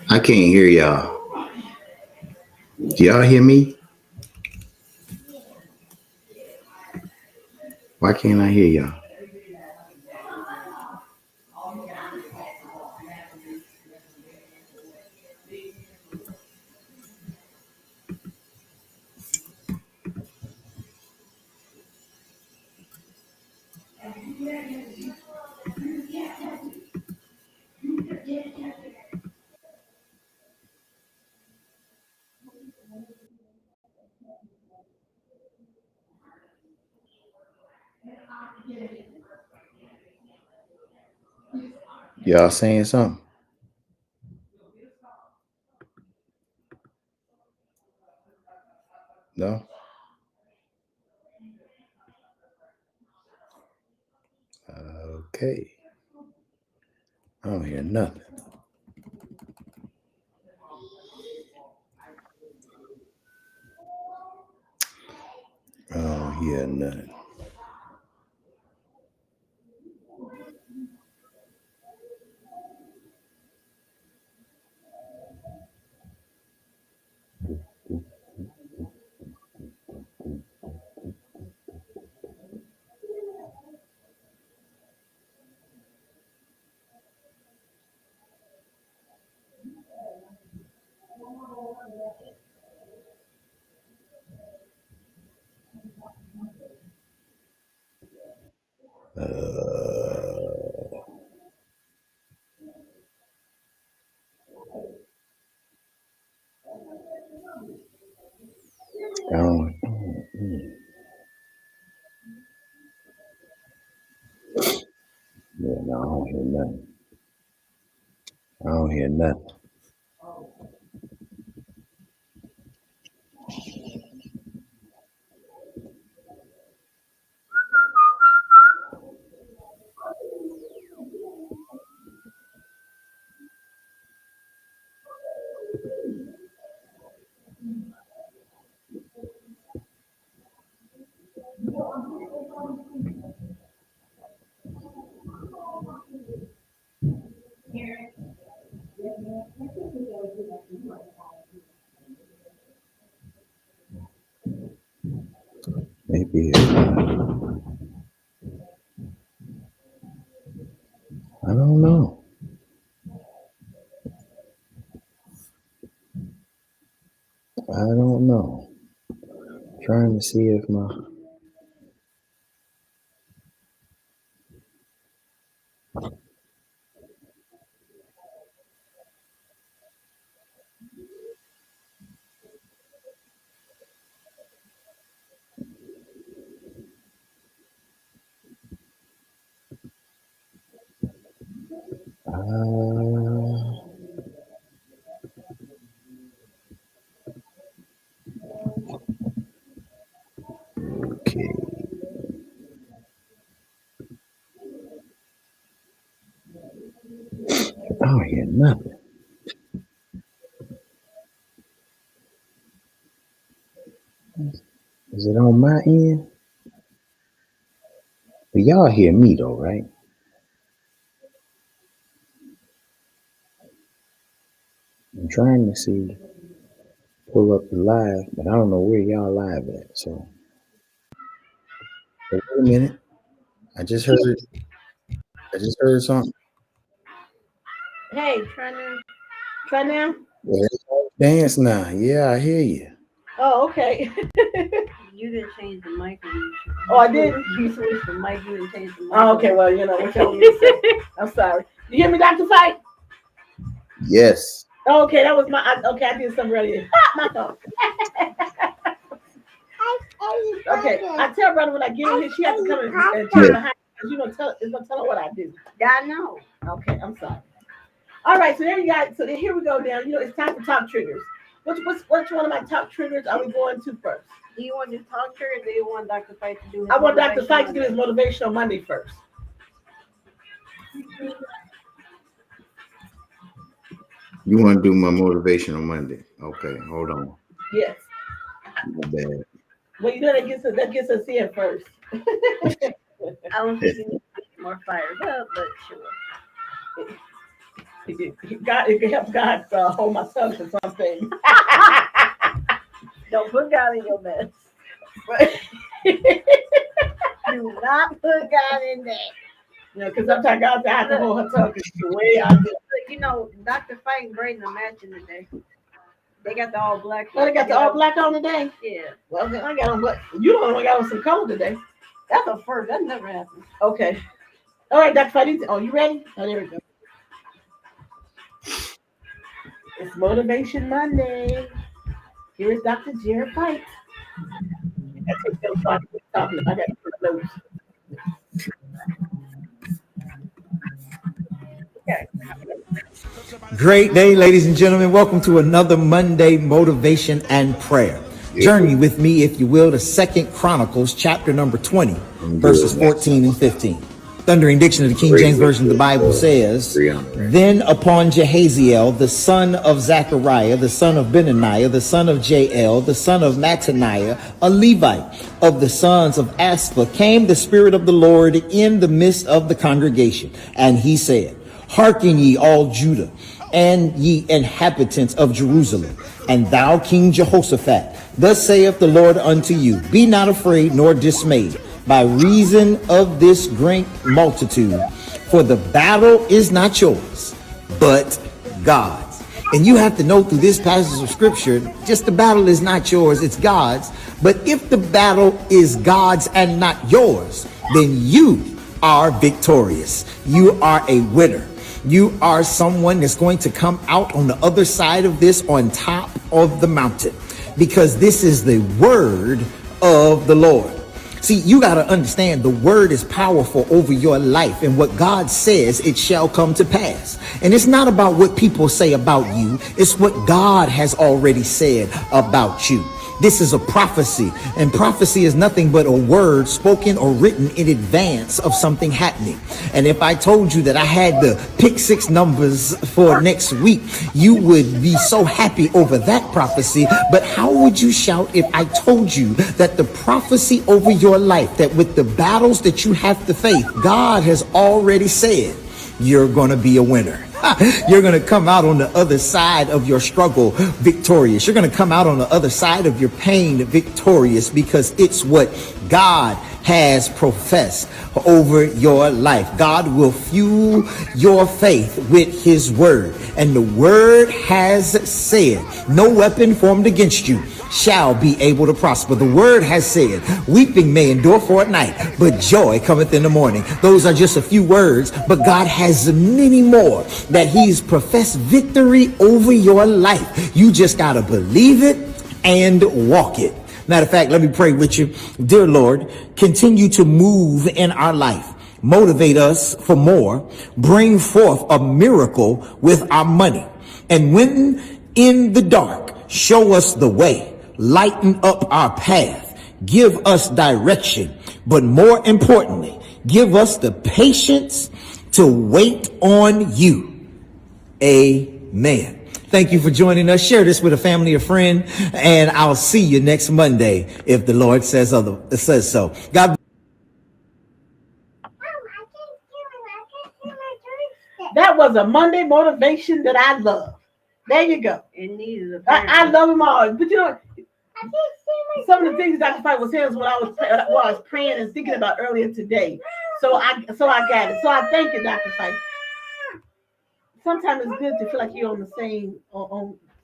I can't hear y'all. Do y'all hear me? Why can't I hear y'all? Y'all saying something? No? Okay. I don't hear nothing. I don't hear nothing. I don't. Yeah, no, I don't hear nothing. I don't hear nothing. Maybe I don't know. I don't know. Trying to see if my okay. I don't hear nothing. Is it on my end? But y'all hear me though, right? I'm trying to see, pull up the live, but I don't know where y'all live at. So wait a minute. I just heard. I just heard something. Hey, try now. Yeah, dance now. Yeah, I hear you. Oh, okay. You didn't change the mic. Oh, I did. You switched the mic. You didn't change the mic. Oh, okay. Well, what you want me to say? I'm sorry. You hear me, Dr. Fight? Yes. Oh, okay, that was my. Okay, I did something earlier. My fault. Okay, I tell brother when I get in here, she has to come and Yeah. turn behind because it's gonna tell her what I do. I know. Okay, I'm sorry. All right, so there you got. So then here we go now. It's time for top triggers. Which one of my top triggers are we going to first? Do you want to talk to her or do you want Dr. Fight to do his I want Dr. motivational Fight to do his Monday? motivational Monday first. You want to do my motivation on Monday? Okay, hold on. Yes. My bad. Well, that gets us in first. I don't think you need to get more fired up, but sure. it can help God hold my tongue for something. Don't put God in your mess. But, Do not put God in there. because sometimes God said I have to hold her tongue 'cause the way I do. Look, you know, Dr. Fight and Briana matching today. They got the all black. Well, they got the all black on today. Yeah. Well, then I got on black. You don't only got on some color today. That's a first. That never happened. Okay. All right, Dr. Fight. Oh, you ready? Oh, there we go. It's Motivation Monday. Here is Dr. Jared Fight. I got to put notes. Okay. Great day, ladies and gentlemen. Welcome to another Monday Motivation and Prayer. Journey with me, if you will, to 2 Chronicles, chapter number 20, verses 14 and 15. Thundering Diction of the King James Version of the Bible says, Then upon Jehaziel, the son of Zechariah, the son of Benaniah, the son of Jael, the son of Mattaniah, a Levite of the sons of Asaph, came the Spirit of the Lord in the midst of the congregation. And he said, Hearken ye all Judah, and ye inhabitants of Jerusalem, and thou King Jehoshaphat, thus saith the Lord unto you, Be not afraid nor dismayed by reason of this great multitude, for the battle is not yours, but God's. And you have to know through this passage of scripture, just the battle is not yours, it's God's. But if the battle is God's and not yours, then you are victorious. You are a winner. You are someone that's going to come out on the other side of this on top of the mountain, because this is the word of the Lord. See, you got to understand the word is powerful over your life, and what God says, it shall come to pass. And it's not about what people say about you. It's what God has already said about you. This is a prophecy, and prophecy is nothing but a word spoken or written in advance of something happening. And if I told you that I had the pick 6 numbers for next week, you would be so happy over that prophecy. But how would you shout if I told you that the prophecy over your life, that with the battles that you have to face, God has already said you're going to be a winner. You're going to come out on the other side of your struggle victorious. You're going to come out on the other side of your pain victorious, because it's what God has professed over your life. God will fuel your faith with his word. And the word has said, no weapon formed against you shall be able to prosper. The word has said, weeping may endure for a night, but joy cometh in the morning. Those are just a few words, but God has many more that he's professed victory over your life. You just got to believe it and walk it. Matter of fact, let me pray with you. Dear Lord, continue to move in our life. Motivate us for more. Bring forth a miracle with our money. And when in the dark, show us the way. Lighten up our path. Give us direction. But more importantly, give us the patience to wait on you. Amen. Thank you for joining us. Share this with a family or friend, and I'll see you next Monday if the Lord says so. God. That was a Monday motivation that I love. There you go. It needs I love them all. But you know, some of the things Dr. Fight was saying is what I was praying and thinking about earlier today. So I got it. So I thank you, Dr. Fight. Sometimes it's good to feel like you're on the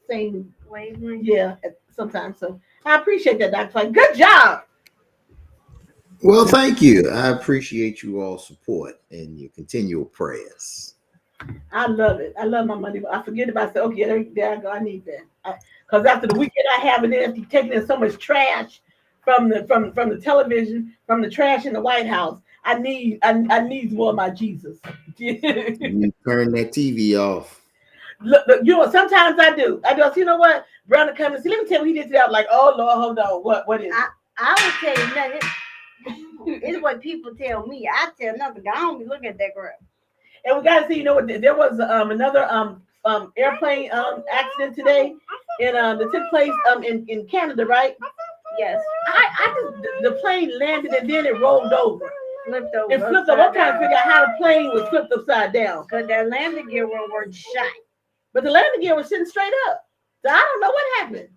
same wavelength. Yeah, sometimes. So I appreciate that, Dr. Fight. Good job. Well, thank you. I appreciate you all support and your continual prayers. I love it. I love my money. I forget about it. Okay, there I go. I need that. Because after the weekend I have, and then after taking in so much trash from the television, from the trash in the White House, I need more of my Jesus. You turn that TV off. Look, you know, sometimes I do. You know what? Brother come and see. Let me tell you what he did today. I'm like, oh Lord, hold on. What is it? I would tell you nothing. It's what people tell me. I tell nothing. I don't be looking at that crap. And we gotta see, you know what? There was another airplane accident today, and that took place in Canada, right? Yes. I just the plane landed and then it rolled over. flipped over. It flipped up. I'm trying to figure out how the plane was flipped upside down. Because that landing gear weren't shot. But the landing gear was sitting straight up. So I don't know what happened.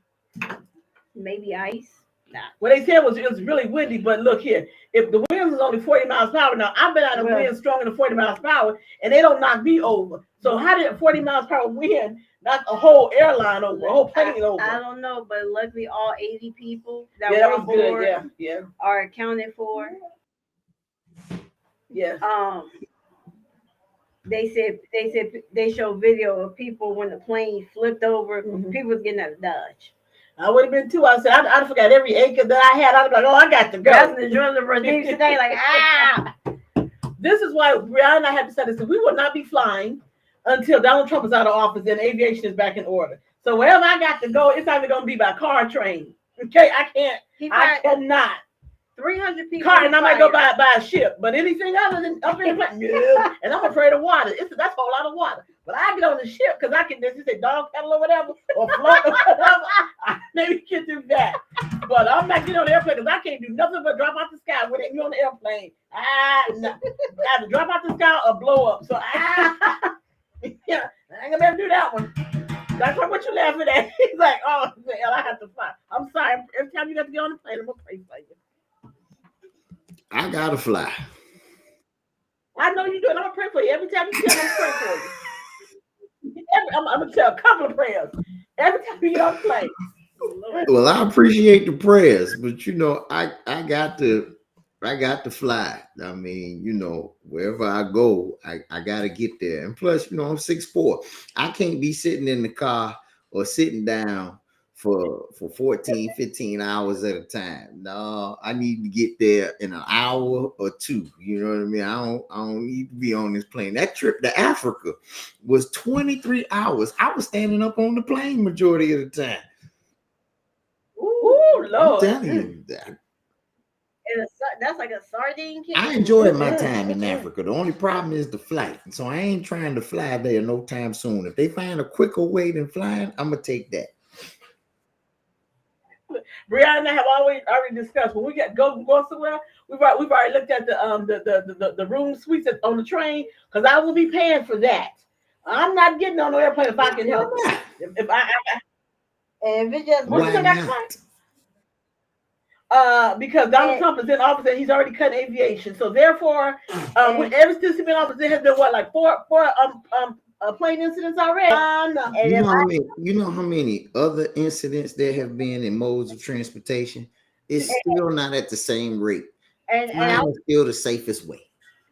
Maybe ice. Nah. What they said was it was really windy, but look here. If the wind was only 40 miles per hour, now I've been out of wind stronger than 40 miles per hour, and they don't knock me over. So how did 40 miles per hour wind knock a whole airline over, a whole plane over? I don't know, but luckily all 80 people that were that on was board good. Yeah. are accounted for. Yes. They said they showed video of people when the plane flipped over. People was getting out of Dodge. I would have been too. I said I forgot every acre that I had. I'd be like, oh, I got to go. That's the adrenaline rush today. Like This is why Brianna and I had decided that we will not be flying until Donald Trump is out of office and aviation is back in order. So wherever I got to go, it's either going to be by car or train. Okay, I can't. I cannot. 300 people. Car, and I might go by a ship, but anything other than up in the plane, no. And I'm afraid of water. That's a whole lot of water. But I get on the ship because I can just say dog paddle or whatever, or float or whatever. I maybe can do that. But I'm not getting on the airplane because I can't do nothing but drop out the sky when you're on the airplane. No. I have to drop out the sky or blow up. So yeah, I ain't gonna be able to do that one. That's what you laughing at. He's like, oh, Elle, I have to fly. I'm sorry. Every time you got to get on the plane, I'm gonna pray for you. I gotta fly. I know you do it. I'm gonna pray for you. Every time you tell me, I'm gonna pray for you. I'm gonna tell a couple of prayers. Every time you get on the plane. Well, I appreciate the prayers, but I got to fly. I mean, wherever I go, I gotta get there. And plus, I'm 6'4". I can't be sitting in the car or sitting down for 14, 15 hours at a time. No, I need to get there in an hour or two. You know what I mean? I don't need to be on this plane. That trip to Africa was 23 hours. I was standing up on the plane majority of the time. Ooh, Lord. I'm telling you that. That's like a sardine can. I enjoyed my time in Africa. The only problem is the flight. So I ain't trying to fly there no time soon. If they find a quicker way than flying, I'm gonna take that. Brianna and I have already discussed when we go somewhere. We've already looked at the room suites on the train because I will be paying for that. I'm not getting on the airplane if I can help it. If it just why not? Because Donald Trump is in office and he's already cut aviation. So therefore, ever since he's been in office, there has been like four plane incidents already. You know how many other incidents there have been in modes of transportation? It's still not at the same rate. And it's still the safest way.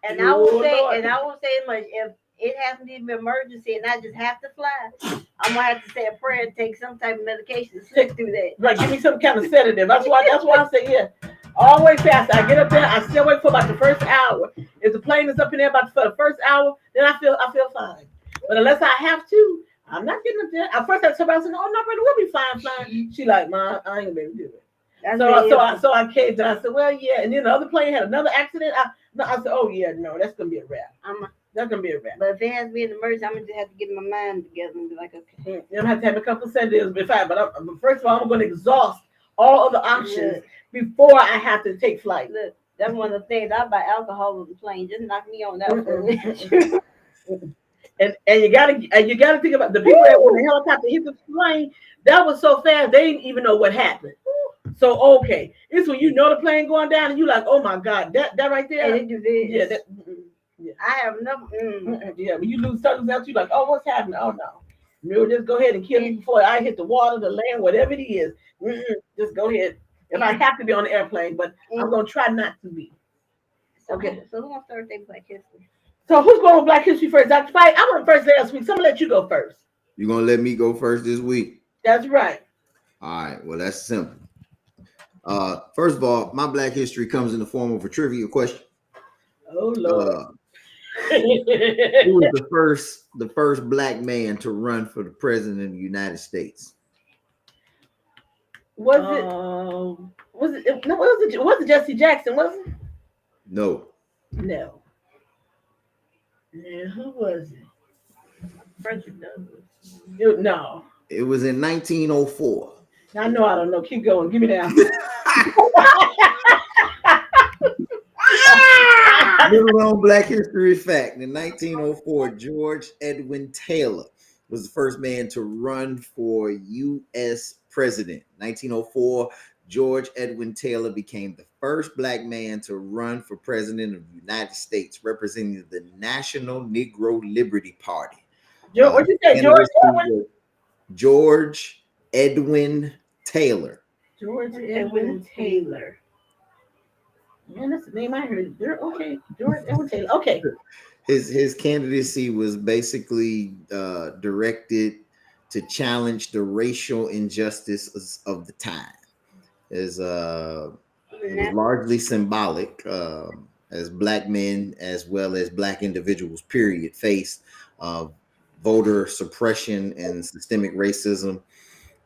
And I will say much, if it happens to be an emergency and I just have to fly, I'm gonna have to say a prayer and take some type of medication to slip through that. Right, give me some kind of sedative. That's why I say, yeah. Always fast. I get up there, I still wait for about the first hour. If the plane is up in there for the first hour, then I feel fine. But unless I have to, I'm not getting up there. At first I told her, I said, "Oh no, brother, we'll be fine." She like, "Mom, I ain't gonna be able to do it." So I caved and I said, "Well, yeah." And then the other plane had another accident. I said, "Oh yeah, no, that's gonna be a wrap. That's gonna be a wrap." But if it has to be an emergency, I'm gonna just have to get my mind together and be like, okay. I'm gonna have to have a couple of sedatives before. But first of all, I'm gonna exhaust all of the options before I have to take flight. Look, that's one of the things. I buy alcohol on the plane. Just knock me on that. And you gotta think about the people that when the helicopter hit the plane, that was so fast they didn't even know what happened. So okay, it's when the plane going down and you like, oh my God, that right there. And they do this. Yeah, I have enough. Yeah, when you lose something else, you like, oh, what's happening? Oh no, just go ahead and kill me before I hit the water, the land, whatever it is. Just go ahead. If I have to be on the airplane, but I'm gonna try not to be. Okay. So who wants to start with Black History? So who's going with Black History first? Dr. Fite, I went first last week. So I'm gonna let you go first. You're gonna let me go first this week? That's right. All right. Well, that's simple. First of all, my Black History comes in the form of a trivia question. Oh Lord. Who was the first Black man to run for the president of the United States? Was it Jesse Jackson? Was it? No. No. Yeah, who was it? Frederick Douglass. No. It was in 1904. I know I don't know. Keep going. Give me the answer. Little known Black history fact: in 1904, George Edwin Taylor was the first man to run for U.S. president. 1904, George Edwin Taylor became the first Black man to run for president of the United States, representing the National Negro Liberty Party. What you say, George Edwin? George Edwin Taylor. George Edwin Taylor. Man, that's the name I heard. Okay, George Edwin Taylor. Okay. His candidacy was basically directed to challenge the racial injustices of the time. It was largely symbolic, as Black men as well as Black individuals, period, faced voter suppression and systemic racism.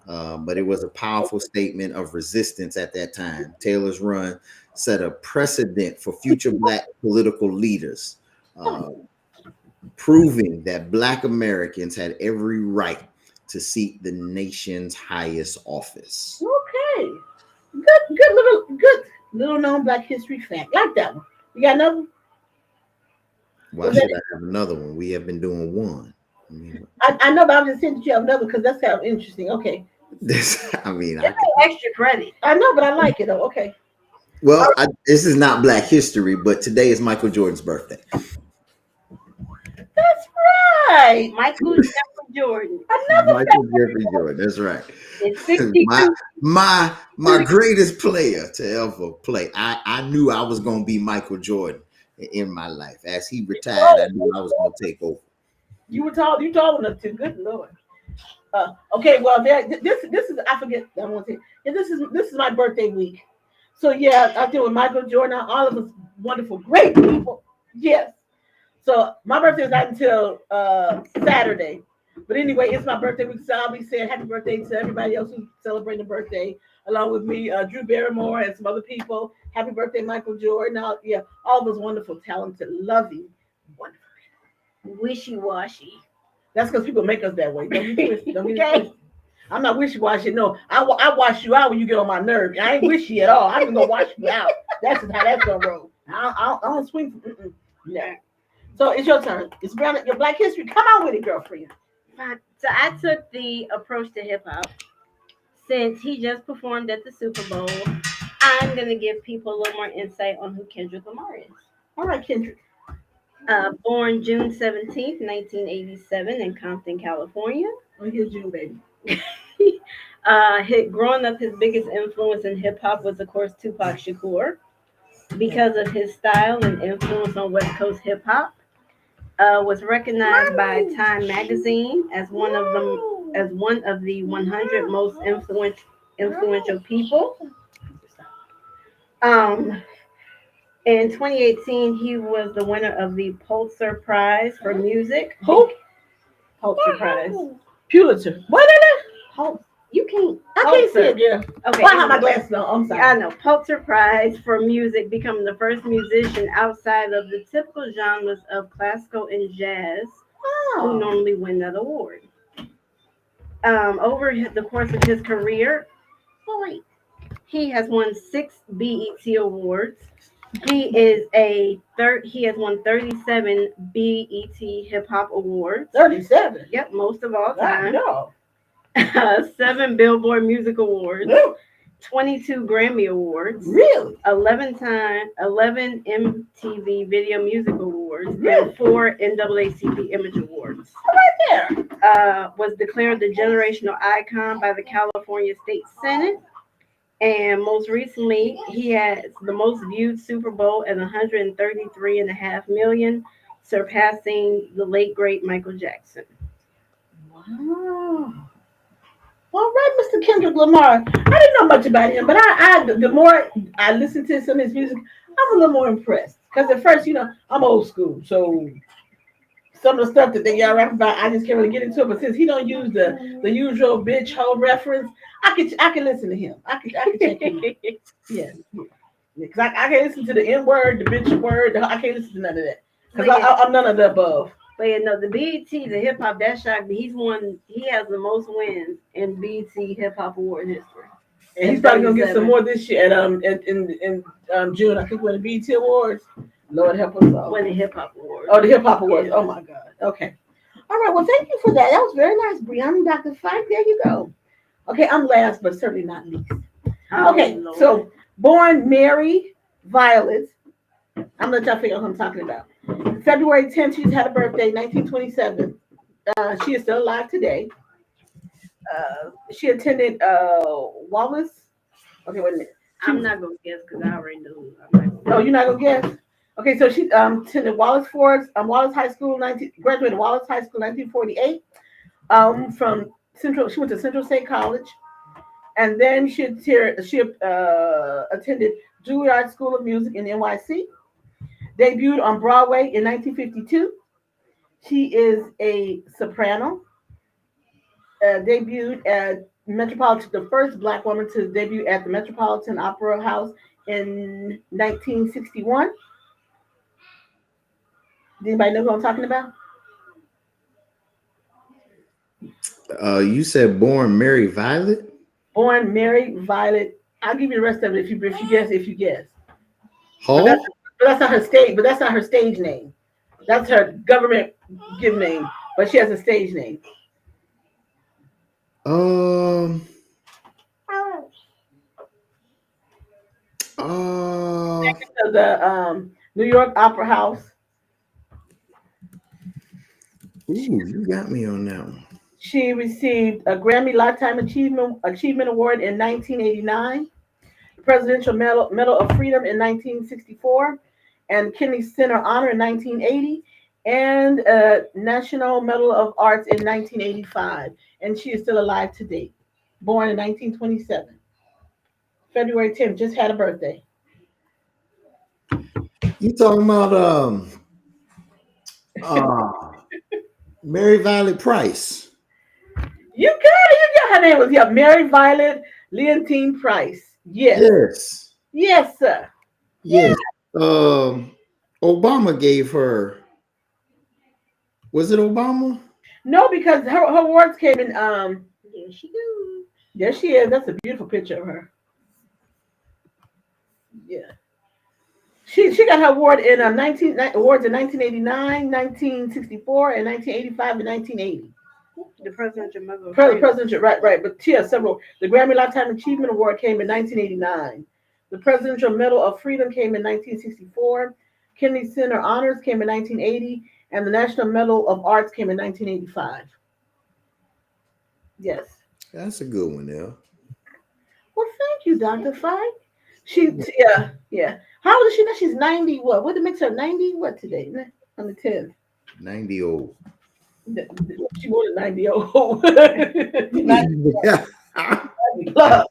But it was a powerful statement of resistance at that time. Taylor's run set a precedent for future Black political leaders, proving that Black Americans had every right to seek the nation's highest office. Okay. Good little known Black history fact. Like that one. You got another one? Why should I have another one? We have been doing one. I know, but I'm just saying that you have another because that's kind of interesting. Okay. Extra credit. I know, but I like it though. Okay. Well, this is not Black history, but today is Michael Jordan's birthday. That's right. Michael Jeffrey Jordan. Michael Jeffrey Jordan. That's right. my greatest player to ever play. I knew I was going to be Michael Jordan in my life. As he retired, I knew I was going to take over. You told enough to. Good Lord. Okay, well, this is, I forget. I want to. Yeah, this is my birthday week. So yeah, I deal with Michael Jordan. All of us wonderful, great people. Yes. So my birthday is not until Saturday. But anyway, it's my birthday week, so I'll be saying happy birthday to everybody else who's celebrating a birthday, along with me, Drew Barrymore and some other people. Happy birthday, Michael Jordan. All those wonderful, talented, loving, wonderful people. Wishy-washy. That's because people make us that way. Don't be twisted. Okay. I'm not wishy-washy. No, I wash you out when you get on my nerve. I ain't wishy at all. I'm just gonna wash you out. That's just how that's gonna roll. I don't swing. No. So it's your turn. It's around your Black history. Come on with it, girlfriend. So I took the approach to hip hop. Since he just performed at the Super Bowl, I'm gonna give people a little more insight on who Kendrick Lamar is. All right, Kendrick. Born June 17th, 1987 in Compton, California. Oh, here's June, baby. Growing up, his biggest influence in hip hop was, of course, Tupac Shakur. Because of his style and influence on West Coast hip hop, was recognized by Time Magazine as one of the 100 most influential people. In 2018, he was the winner of the Pulitzer Prize for Music. Who? Pulitzer Prize. Pulitzer. What is it? You can't. I can't see it, yeah. Okay. I have my glasses on. I'm sorry. I know. Pulitzer Prize for Music, becoming the first musician outside of the typical genres of classical and jazz who normally win that award. Over the course of his career, he has won 6 BET awards. He has won 37 BET Hip Hop Awards. 37. Yep, most of all time. No. 7 Billboard Music Awards, 22 Grammy Awards, really, 11 MTV Video Music Awards, and 4 NAACP Image Awards. Right there. Was declared the generational icon by the California State Senate, and most recently, he has the most viewed Super Bowl at 133.5 million, surpassing the late great Michael Jackson. Wow. All right, Mr. Kendrick Lamar. I didn't know much about him, but the more I listen to some of his music, I'm a little more impressed. Because at first, I'm old school, so some of the stuff that they got rap about, I just can't really get into it. But since he don't use the usual bitch hoe reference, I can listen to him. I can check him out. Yeah. Because I can't listen to the N word, the bitch word. I can't listen to none of that. Because I'm none of the above. But the BET, the hip hop, that shocked me. He has the most wins in BET hip hop award history. And he's probably gonna get some more this year in June. I think we're the BET Awards. Lord help us all. When the hip hop awards. Oh, the hip hop awards. Oh my God. Okay. All right. Well, thank you for that. That was very nice, Brianna and Dr. Fike. There you go. Okay, I'm last, but certainly not least. Okay, Lord. so born Mary Violet. I'm gonna let y'all figure out who I'm talking about. February 10th, she's had a birthday, 1927. She is still alive today. She attended Wallace. Okay, wait a minute. I'm not gonna guess because I already know. I'm not No, you're not gonna guess. Okay, so she attended Wallace High School, graduated Wallace High School, 1948. From Central, she went to Central State College, and then she attended Juilliard School of Music in NYC. Debuted on Broadway in 1952. She is a soprano. Debuted at Metropolitan, the first Black woman to debut at the Metropolitan Opera House in 1961. Does anybody know who I'm talking about? You said born Mary Violet? Born Mary Violet. I'll give you the rest of it if you guess. If you guess. Hall? But that's not her stage. But that's not her stage name. That's her government given name. But she has a stage name. The New York Opera House. Ooh, you got me on that one. She received a Grammy Lifetime Achievement Award in 1989, Presidential Medal of Freedom in 1964, and Kennedy Center Honor in 1980, and a National Medal of Arts in 1985. And she is still alive to date. Born in 1927. February 10th, just had a birthday. You talking about Mary Violet Price? You got her name was Mary Violet Leontine Price. Yes. Yes, sir. Yes. Obama gave her. Was it Obama? No, because her awards came in. There she goes. There she is. That's a beautiful picture of her. Yeah. She got her award in awards in 1989, 1964, and 1985 and 1980. The Presidential Medal. Presidential, right. But she has several. The Grammy Lifetime Achievement Award came in 1989. The Presidential Medal of Freedom came in 1964. Kennedy Center Honors came in 1980, and the National Medal of Arts came in 1985. Yes. That's a good one, Elle. Well, thank you, Dr. Fike. Yeah. How old is she now? She's 90. What? What makes her 90? What today? On the 10th. 90 old. She more than 90 old. 90 plus.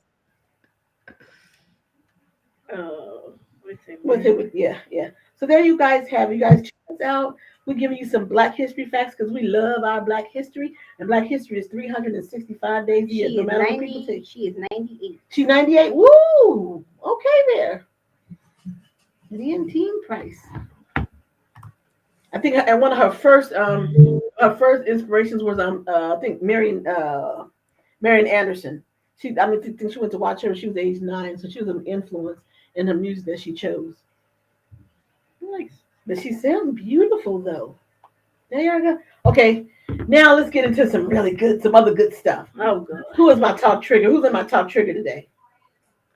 Yeah. So there you guys have. You guys check us out. We're giving you some Black history facts because we love our Black history. And Black history is 365 days a year. No matter what people say. She is 98. She's 98. Woo! Okay there. Leontine Price. I think, and one of her first inspirations was I think Marian Anderson. I think she went to watch her when she was age 9, so she was an influence in her music that she chose. Nice, but she sounds beautiful though. There you go. Okay, now let's get into some other good stuff. Oh God, who is my top trigger? Who's in my top trigger today?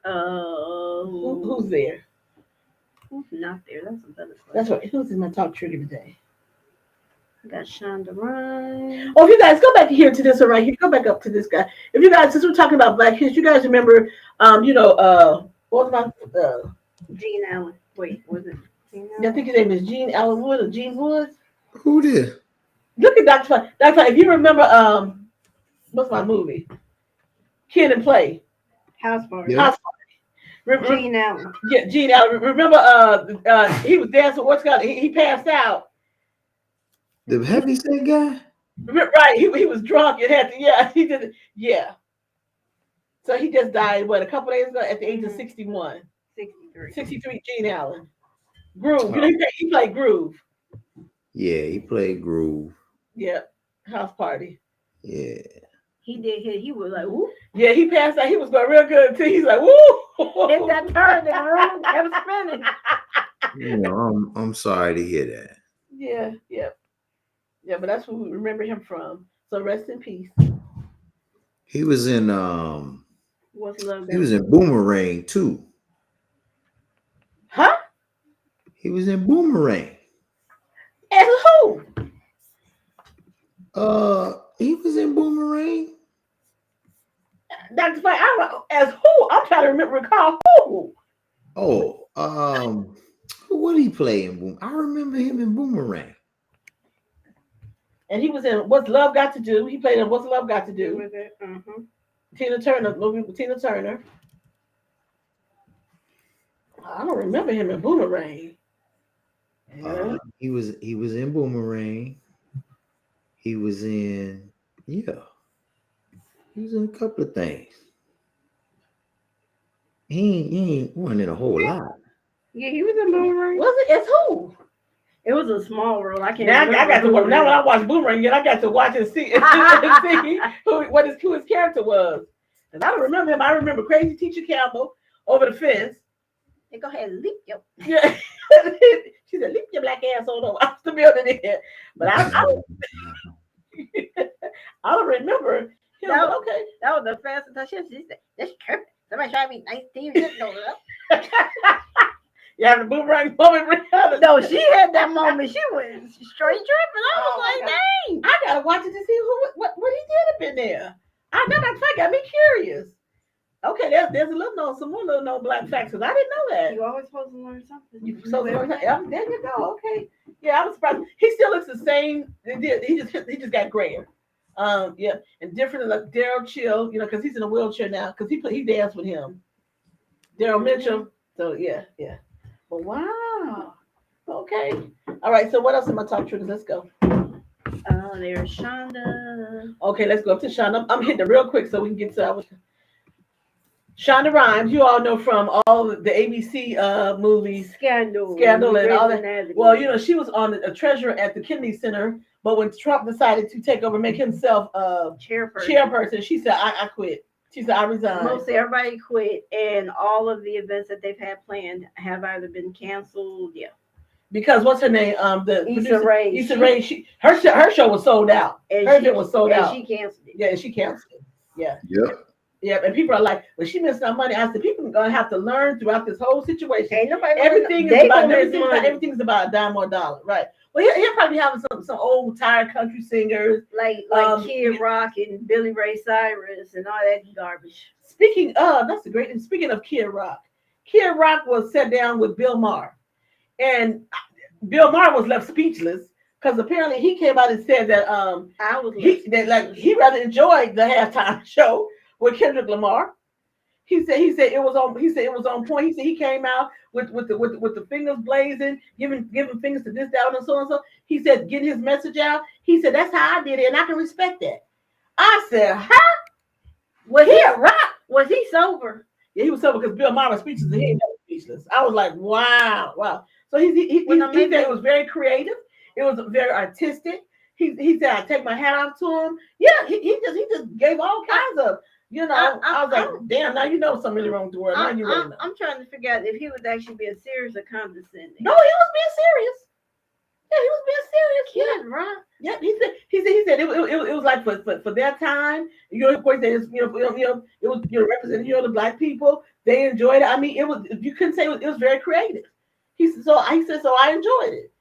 Who's there? Who's not there? That's a better question. That's right. Who's in my top trigger today? I got Shonda Rhimes. Oh, if you guys go back here to this one right here, go back up to this guy. If you guys, since we're talking about Black history, you guys remember, what was my Gene Allen. Wait, was it Gene Allen? I think his name is Gene Allen Wood or Gene Wood. Who did? Look at Dr. Fine. Dr. Fine, if you remember, what's my movie? Kid and Play. House Party. Yeah. House Party. Gene Allen. Yeah, Gene Allen. Remember, he was dancing. What's called? He passed out. The heavyset guy? Right. He was drunk. It had to. Yeah, he did. Yeah. So he just died. What, a couple days ago at the age of 61. 63. Gene Allen. Groove. Oh. You know, he played Groove. Yeah, he played Groove. Yeah. House Party. Yeah. He did hit. He was like, woo. Yeah, he passed out. He was going real good too. He's like, woo. Hit that turn in the room. Kept spinning. You know, I'm sorry to hear that. Yeah, yeah, yeah. But that's what we remember him from. So rest in peace. He was in What's love he got was to in do? Boomerang too. Huh? He was in Boomerang. As who? He was in Boomerang. Dr. Fine, as who? I'm trying to recall who. Oh, what did he play in Boom? I remember him in Boomerang. And he was in What's Love Got to Do. He played in What's Love Got to Do. With it. Tina Turner movie with Tina Turner. I don't remember him in Boomerang. Yeah. He was in Boomerang. He was in yeah. He was in a couple of things. He ain't wasn't in a whole lot. Yeah, he was in Boomerang. Was it? As who? It was a small role. I can't Now remember. I got to who watch. it Now when is. I watch Boomerang, I got to watch and see, see who his character was. And I don't remember him. I remember Crazy Teacher Campbell over the fence. Hey, go ahead, leap yo. Yeah. She said, "Leap your black ass on over." I was the building in here, but I don't remember him. No. But okay. That was the fastest touch. She said, "That's tripping. Somebody trying to be 19 years old." You having a Boomerang moment, Brianna? No, she had that moment. She was straight tripping. I was Oh, my like, God. dang. I gotta watch it to see what he did up in there. That got me curious. Okay, there's a some more little known black facts because I didn't know that. You always supposed to learn something. There you go. Okay, yeah, I was surprised. He still looks the same. He just got grayer. Yeah, and different like Daryl Chill, because he's in a wheelchair now because he danced with him. Daryl Mitchell. So yeah. But wow. Okay. All right. So what else in my top triggers? Let's go. Oh, there's Shonda. Okay, let's go up to Shonda. I'm hitting it real quick so we can get to Shonda Rhimes. You all know from all the ABC movies, Scandal and all that. Navigate. Well, she was on a treasurer at the Kennedy Center, but when Trump decided to take over, make himself chairperson, she said, "I quit." She said, "I resign." Mostly everybody quit, and all of the events that they've had planned have either been canceled. Yeah. Because what's her name? The Issa Rae. Issa Rae. Her show was sold out. Her event was sold out. She canceled it. Yeah, and she canceled it. Yeah. Yep. Yeah, and people are like, "Well, she missed our money." I said, "People are gonna have to learn throughout this whole situation. Ain't nobody Everything's about a dime or a dollar, right?" Well, he'll probably have some old tired country singers like Kid Rock and Billy Ray Cyrus and all that garbage. Speaking of Kid Rock was sat down with Bill Maher, and Bill Maher was left speechless because apparently he came out and said that he rather enjoyed the halftime show with Kendrick Lamar. He said it was on point. He said he came out with the fingers blazing, giving fingers to this, that, and so and so. He said getting his message out. He said that's how I did it, and I can respect that. I said, huh? Was he a rock? Was he sober? Yeah, he was sober because Bill Maher was speechless and he ain't never speechless. I was like, wow. So he said it was very creative. It was very artistic. He said I take my hat off to him. Yeah, he just gave all kinds of. I was like, damn, now you know something really wrong with the world. Now you really know. I'm trying to figure out if he was actually being serious or condescending. No, he was being serious. Yeah, he was being serious. Yeah, right. Yeah, he said it was like for their time. Of course, they it was representing the black people. They enjoyed it. I mean, it was you couldn't say it was very creative. He said so I enjoyed it.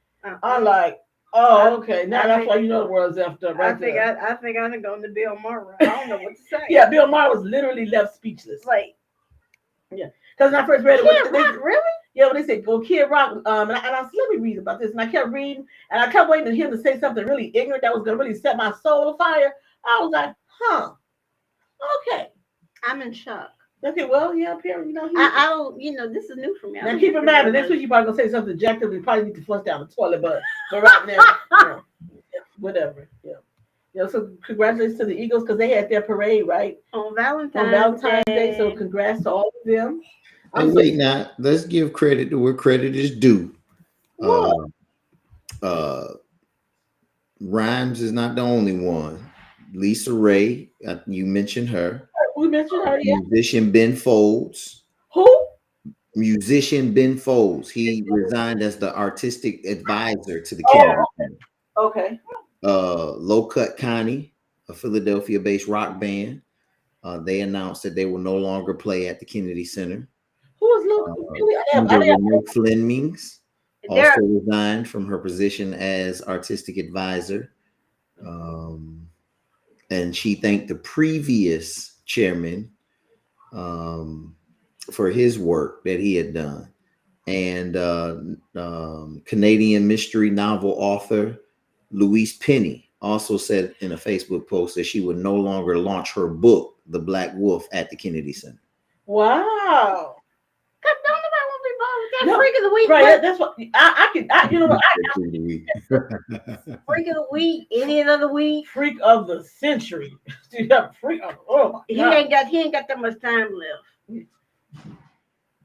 I'm like, oh, okay. Now that's why the world's after. Right I think I can go to Bill Maher. I don't know what to say. Yeah, Bill Maher was literally left speechless. Like, yeah, because when I first read it, Kid Rock, really? Yeah, when they said, "Well, Kid Rock," and I said, "Let me read about this," and I kept reading, and I kept waiting for him to say something really ignorant that was going to really set my soul afire. I was like, "Huh, okay." I'm in shock. Okay, well, yeah, apparently, I don't, this is new for me. Now keep in mind, the next week you're probably gonna say something objective. We probably need to flush down the toilet, but right now, whatever. Yeah. So congratulations to the Eagles because they had their parade right on Valentine's Day. So congrats to all of them. Wait, now let's give credit to where credit is due. Rhymes is not the only one. Lisa Rae, you mentioned her. We mentioned her. Yeah. Musician Ben Folds. Who? Musician Ben Folds, he resigned as the artistic advisor to the Oh, Kennedy Center. okay. Low Cut Connie, a Philadelphia-based rock band, they announced that they will no longer play at the Kennedy Center. Who is Luke? Really? Renee Flemings There, also resigned from her position as artistic advisor. And she thanked the previous chairman for his work that he had done. And Canadian mystery novel author Louise Penny also said in a Facebook post that she would no longer launch her book, The Black Wolf, at the Kennedy Center. Wow. Cause don't nobody want to be involved with that No, freak of the week. Right, that's what you know what? Freak of the week, idiot of the week, Freak of the century. Freak of, oh my he God. ain't got that much time left.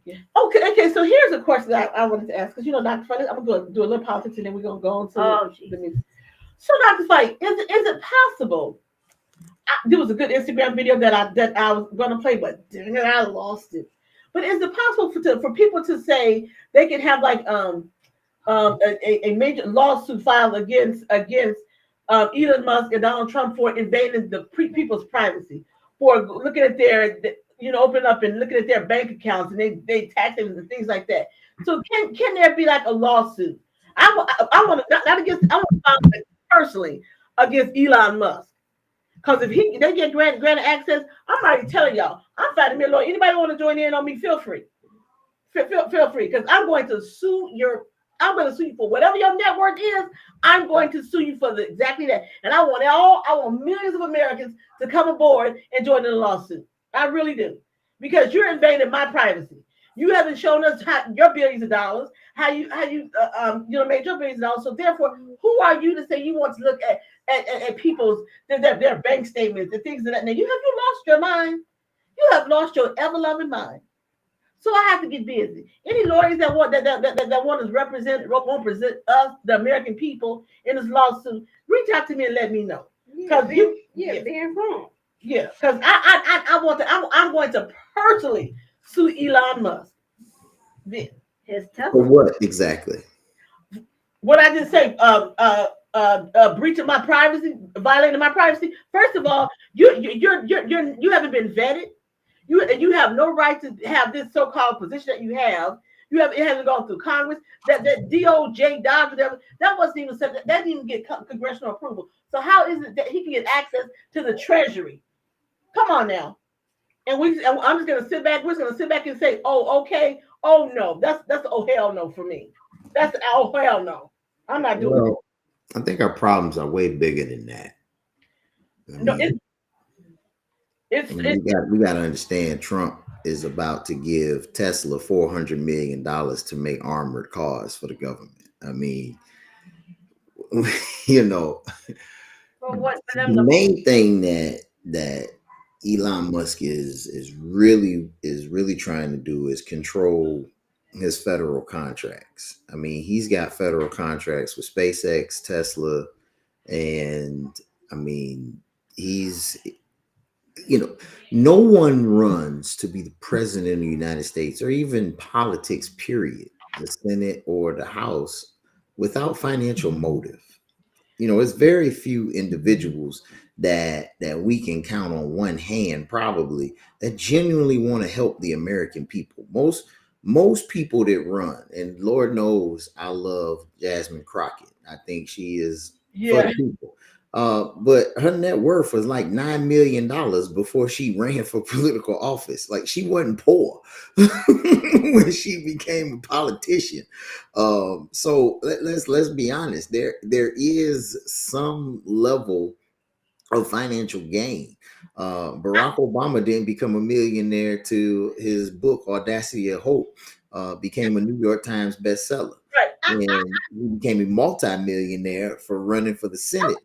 Yeah. Okay. So here's a question that I wanted to ask because Dr. Fight, I'm gonna do a little politics and then we're gonna go on to the music. So Dr. Fight, is it possible? There was a good Instagram video that I was gonna play, but dang it, I lost it. But is it possible for people to say they can have like a major lawsuit filed against Elon Musk and Donald Trump for invading the people's privacy, for looking at their opening up and looking at their bank accounts and they tax them and things like that. So can there be like a lawsuit? I want to not against, I want to file personally against Elon Musk. Because if they get granted access, I'm already telling y'all, I'm fighting me a lawyer. Anybody want to join in on me? Feel free. Feel free, because I'm going to sue you for whatever your net worth is. I'm going to sue you for exactly that. And I want millions of Americans to come aboard and join in the lawsuit. I really do. Because you're invading my privacy. You haven't shown us your billions of dollars, how you made your billions of dollars. So therefore, who are you to say you want to look at people's their bank statements and things of that nature? Have you lost your mind? You have lost your ever-loving mind. So I have to get busy. Any lawyers that want to represent us, the American people, in this lawsuit, reach out to me and let me know. Because being wrong. Yeah, because I'm going to personally sue Elon Musk. His Tesla. For what exactly? What I just say, breach of my privacy, violating my privacy. First of all, you haven't been vetted. You have no right to have this so-called position that you have. It hasn't gone through Congress. That DOJ Dodge, that wasn't even said. That didn't even get congressional approval. So how is it that he can get access to the Treasury? Come on now. And I'm just gonna sit back. We're just gonna sit back and say, "Oh, okay. Oh no, that's oh hell no for me. That's oh hell no. I'm not doing it." I think our problems are way bigger than that. We got to understand Trump is about to give Tesla $400 million to make armored cars for the government. I mean, the main thing that Elon Musk is really trying to do is control his federal contracts. I mean, he's got federal contracts with SpaceX, Tesla, and I mean, he's no one runs to be the president of the United States or even politics, period, the Senate or the House, without financial motive. It's very few individuals that we can count on one hand, probably, that genuinely want to help the American people. Most people that run, and Lord knows I love Jasmine Crockett. I think she is for the people. But her net worth was like $9 million before she ran for political office. Like, she wasn't poor when she became a politician. So let's be honest. There is some level of financial gain. Barack Obama didn't become a millionaire till his book Audacity of Hope became a New York Times bestseller. Right. And he became a multimillionaire for running for the Senate.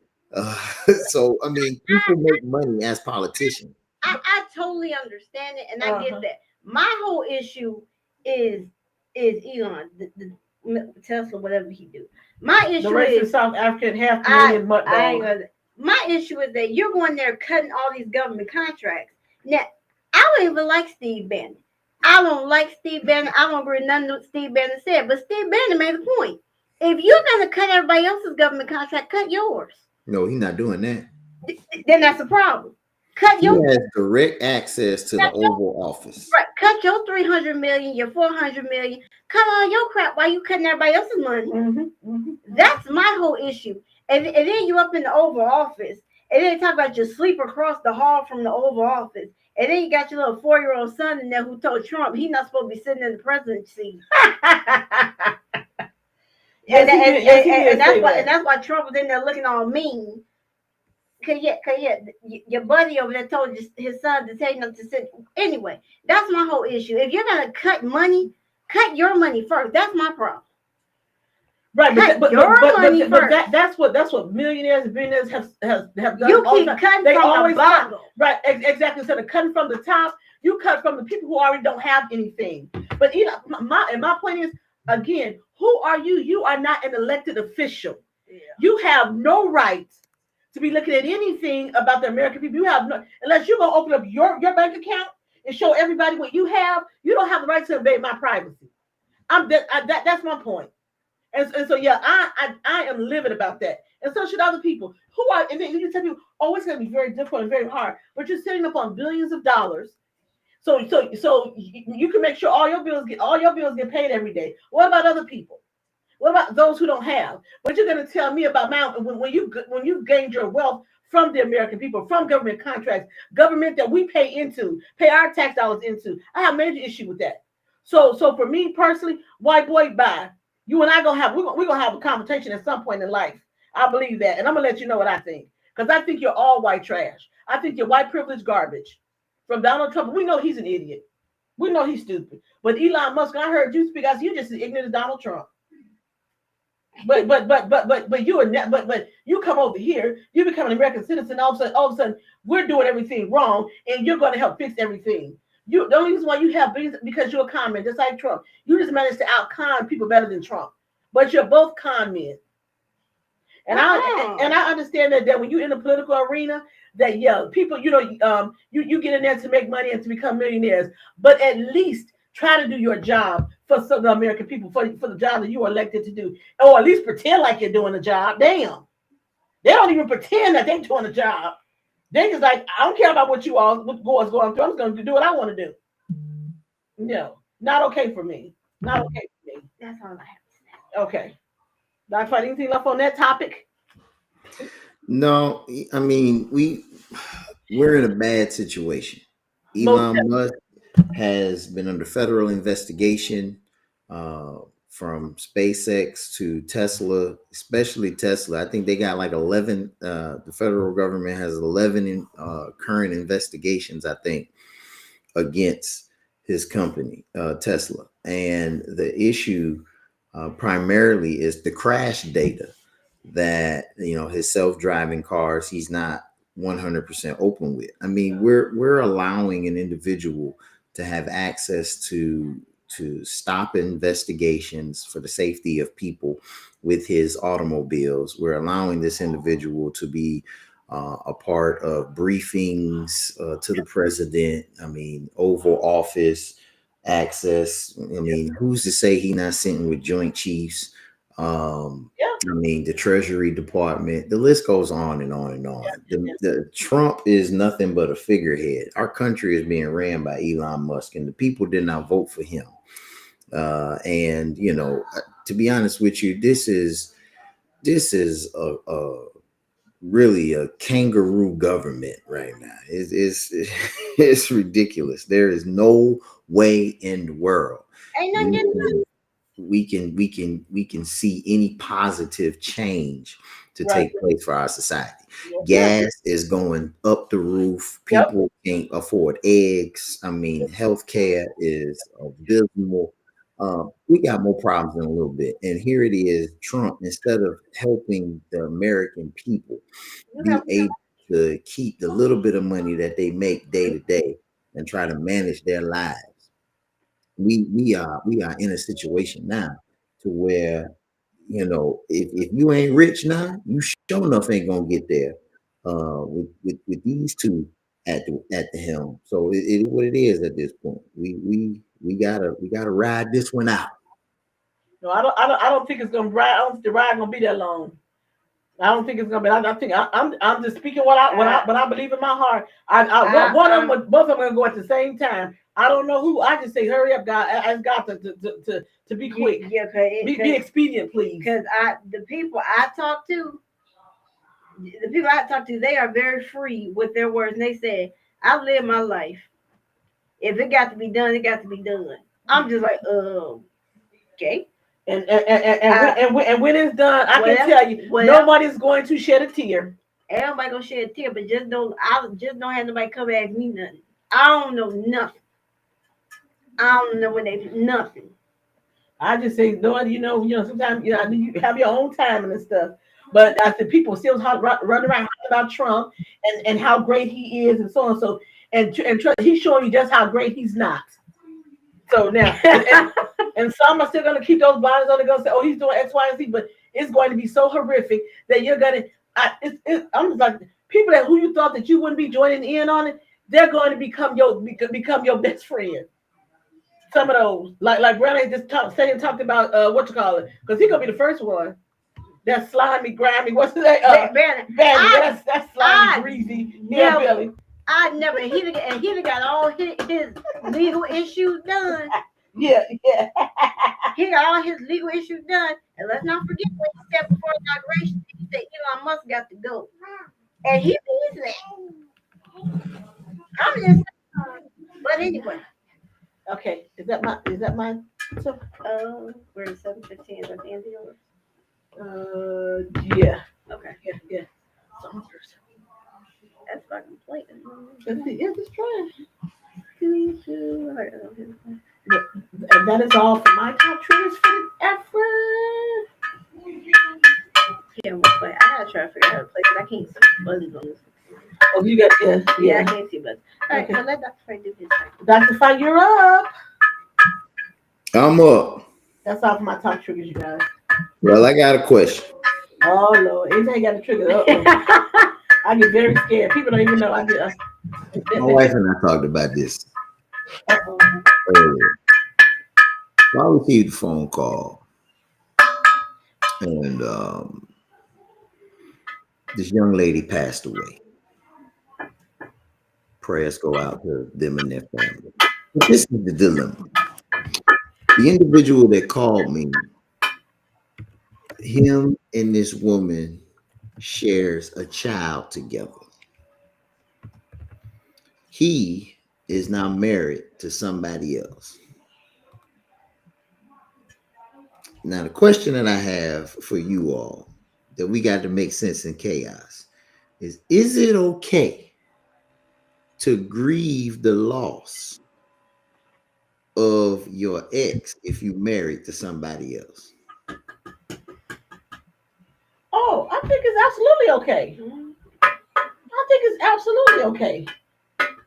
So I mean, people make money as politicians. I totally understand it, and I get that. My whole issue is Elon, the Tesla, whatever he do. My issue is South African $500,000. My issue is that you're going there cutting all these government contracts. Now, I don't even like Steve Bannon. I don't like Steve Bannon. I don't agree with nothing what Steve Bannon said, but Steve Bannon made a point. If you're gonna cut everybody else's government contract, cut yours. No, he's not doing that. Then that's a problem. Cut He your has direct access to the Oval Office. right. Cut your 300 million, your 400 million. Cut all your crap while you cutting everybody else's money. That's my whole issue. And then you up in the Oval Office, and then talk about your sleep across the hall from the Oval Office. And then you got your little 4-year-old son in there who told Trump he's not supposed to be sitting in the presidency seat. And that's why Trump was in there looking all mean. Cause your buddy over there told his son to tell you not to sit. Anyway, that's my whole issue. If you're gonna cut money, cut your money first. That's my problem. Right, but that's what millionaires and billionaires have done. You keep cutting they from always the bottom. Right, exactly. Instead of cutting from the top, you cut from the people who already don't have anything. But you know, my point is, again, who are you? You are not an elected official. Yeah. You have no right to be looking at anything about the American people. You have no, unless you're gonna open up your bank account and show everybody what you have. You don't have the right to invade my privacy. That's my point. And so yeah, I am livid about that. And so should other people who are. And then you tell people, oh, it's going to be very difficult and very hard. But you're sitting up on billions of dollars, so you can make sure all your bills get paid every day. What about other people? What about those who don't have? What you're going to tell me about when you gained your wealth from the American people, from government contracts, government that we pay our tax dollars into? I have a major issue with that. So for me personally, white boy, bye. You and I we're gonna have a conversation at some point in life. I believe that, and I'm gonna let you know what I think, because I think you're all white trash. I think you're white privilege garbage. From Donald Trump, we know he's an idiot. We know he's stupid. But Elon Musk, I heard you speak. I said, you're just as ignorant as Donald Trump. But you come over here, you become an American citizen. All of a sudden, we're doing everything wrong, and you're going to help fix everything. The only reason why you have because you're a con man, just like Trump. You just managed to out-con people better than Trump. But you're both con men. And I understand that when you're in the political arena, that people, you get in there to make money and to become millionaires. But at least try to do your job for the American people, for the job that you were elected to do. Or at least pretend like you're doing the job. Damn. They don't even pretend that they're doing the job. They just like, I don't care about what what's going through. I'm just going to do what I want to do. No, not okay for me. Not okay for me. That's all I have to say. Okay. Not find anything left on that topic? No, I mean, we're in a bad situation. Elon Musk has been under federal investigation from SpaceX to Tesla, especially Tesla. I think they got like 11. The federal government has 11 current investigations, I think, against his company, Tesla. And the issue primarily is the crash data that, his self-driving cars, he's not 100% open with. I mean, we're allowing an individual to have access to stop investigations for the safety of people with his automobiles. We're allowing this individual to be a part of briefings to the president. I mean, Oval Office access. I mean, who's to say he's not sitting with Joint Chiefs? I mean, the Treasury Department, the list goes on and on and on. The Trump is nothing but a figurehead. Our country is being ran by Elon Musk, and the people did not vote for him. And to be honest with you, this is a really a kangaroo government right now. It's ridiculous. There is no way in the world we can see any positive change to take place for our society. Gas is going up the roof. People can't afford eggs. I mean, healthcare is abysmal. We got more problems in a little bit. And here it is, Trump, instead of helping the American people be able to keep the little bit of money that they make day to day and try to manage their lives. We are in a situation now to where, if you ain't rich now, you sure enough ain't gonna get there with these two at the helm. So it is what it is at this point. We gotta ride this one out. No, I don't think it's gonna ride. I don't think the ride gonna be that long. I don't think it's gonna be. I think I'm just speaking what I believe in my heart. One of them, both of them gonna go at the same time. I don't know who. I just say, hurry up, God. I got to be quick. Yeah, be expedient, please. Because the people I talk to, they are very free with their words. And they say, I live my life. If it got to be done, it got to be done. I'm just like, okay. And when it's done, I can tell you, nobody's going to shed a tear. Everybody gonna shed a tear, but I just don't have nobody come ask me nothing. I don't know nothing. I don't know when they nothing. I just say, Lord, sometimes you have your own time and stuff. But I said people still run around about Trump and how great he is and so on. So and he's showing you just how great he's not. So now and some are still gonna keep those bodies on. They're gonna say, oh, he's doing X, Y, and Z, but it's going to be so horrific that you're gonna. I'm just like people who you thought that you wouldn't be joining in on it, they're going to become your best friend. Some of those, like Briana just talked about what you call it, because he's gonna be the first one. That's slimy, grimy. What's that? That's slimy, greasy, hillbilly. I never. He got all his legal issues done. Yeah. He got all his legal issues done. And let's not forget what he said before inauguration. He said Elon Musk got to go. And he means that. I'm just but anyway. Okay. Is that my we're at 7:15. Is that the end of yours? Yeah. Okay. Yeah. That's fucking plate. Yeah, just trying. And that is all for my top triggers for the effort. Yeah, I gotta try to figure out how to play because I can't see buttons on this. Oh, you got yeah. I can't see buttons. All right, so let Dr. Fite do his thing. Dr. Fite, you're up. I'm up. That's all for my top triggers, you guys. Well, I got a question. Oh Lord, anytime you got a trigger, I get very scared. People don't even know. I get. My wife and I talked about this earlier. I received a phone call, and this young lady passed away. Prayers go out to them and their family. But this is the dilemma. The individual that called me, him and this woman shares a child together. He is now married to somebody else. Now, the question that I have for you all that we got to make sense in chaos is it okay to grieve the loss of your ex if you married to somebody else? Oh, I think it's absolutely okay. I think it's absolutely okay.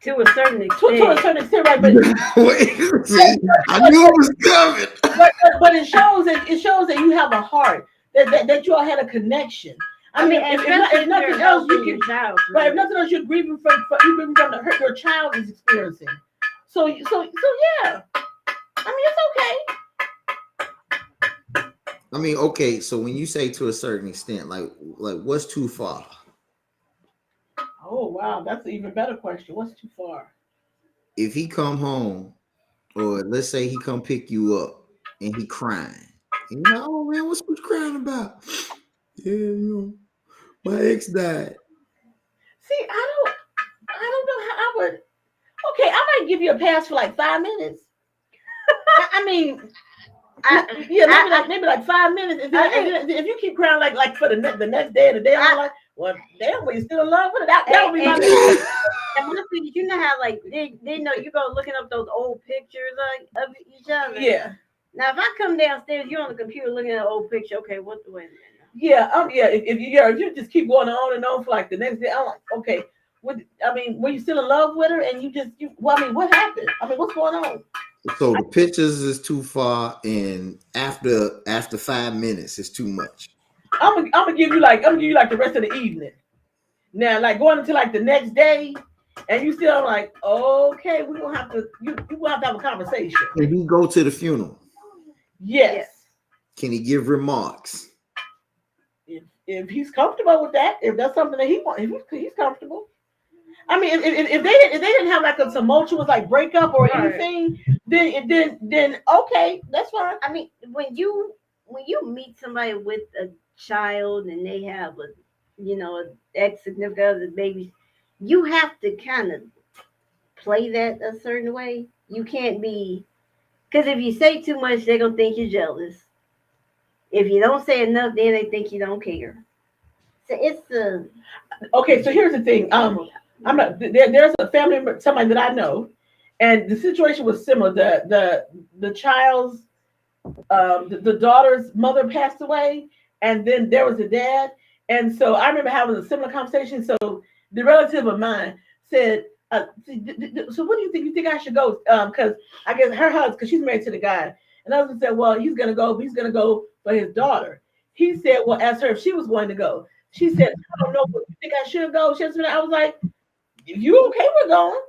To a certain extent. To a certain extent, right? But I knew it was coming. But it shows that you have a heart, that you all had a connection. I mean, if nothing else, you can. Right, if nothing else, you're grieving from the hurt your child is experiencing. So yeah. I mean, it's okay. I mean, okay. So when you say to a certain extent, like what's too far? Oh wow, that's an even better question. What's too far? If he come home, or let's say he come pick you up and he crying, and you're like, oh man, what's crying about? Yeah, my ex died. See, I don't know how I would. Okay, I might give you a pass for like 5 minutes. I mean, maybe like 5 minutes. If you keep crying like for the next day or the day, I'm like, well, damn, well, you still in love with it? That would be my next. And one thing, you know how like they know you go looking up those old pictures of each other. Yeah. Now, if I come downstairs, you're on the computer looking at an old picture. Okay, what's the way? Yeah, if you just keep going on and on for like the next day, I'm like, okay, were you still in love with her? And what happened? I mean, what's going on? So the pictures is too far, and after 5 minutes, it's too much. I'm gonna give you like the rest of the evening. Now, like going into like the next day, and you still like, okay, we gonna have to you will have to have a conversation. Can he go to the funeral? Yes. Can he give remarks? If he's comfortable with that, if that's something that he wants, if he's comfortable. I mean, if they didn't have like a tumultuous like breakup or anything, then okay, that's fine. I mean, when you meet somebody with a child and they have a an ex significant other baby, you have to kind of play that a certain way. You can't be, because if you say too much, they're gonna think you're jealous. If you don't say enough, then they think you don't care. So it's the okay. So here's the thing. I'm not there's a family member, somebody that I know, and the situation was similar. The child's the daughter's mother passed away, and then there was a dad, and so I remember having a similar conversation. So the relative of mine said, "So what do you think? You think I should go? Because I guess her husband, because she's married to the guy." And the husband said, "Well, he's gonna go, but he's gonna go for his daughter." He said, "Well, ask her if she was going to go." She said, "I don't know, but you think I should go?" I was like, "If you okay with going,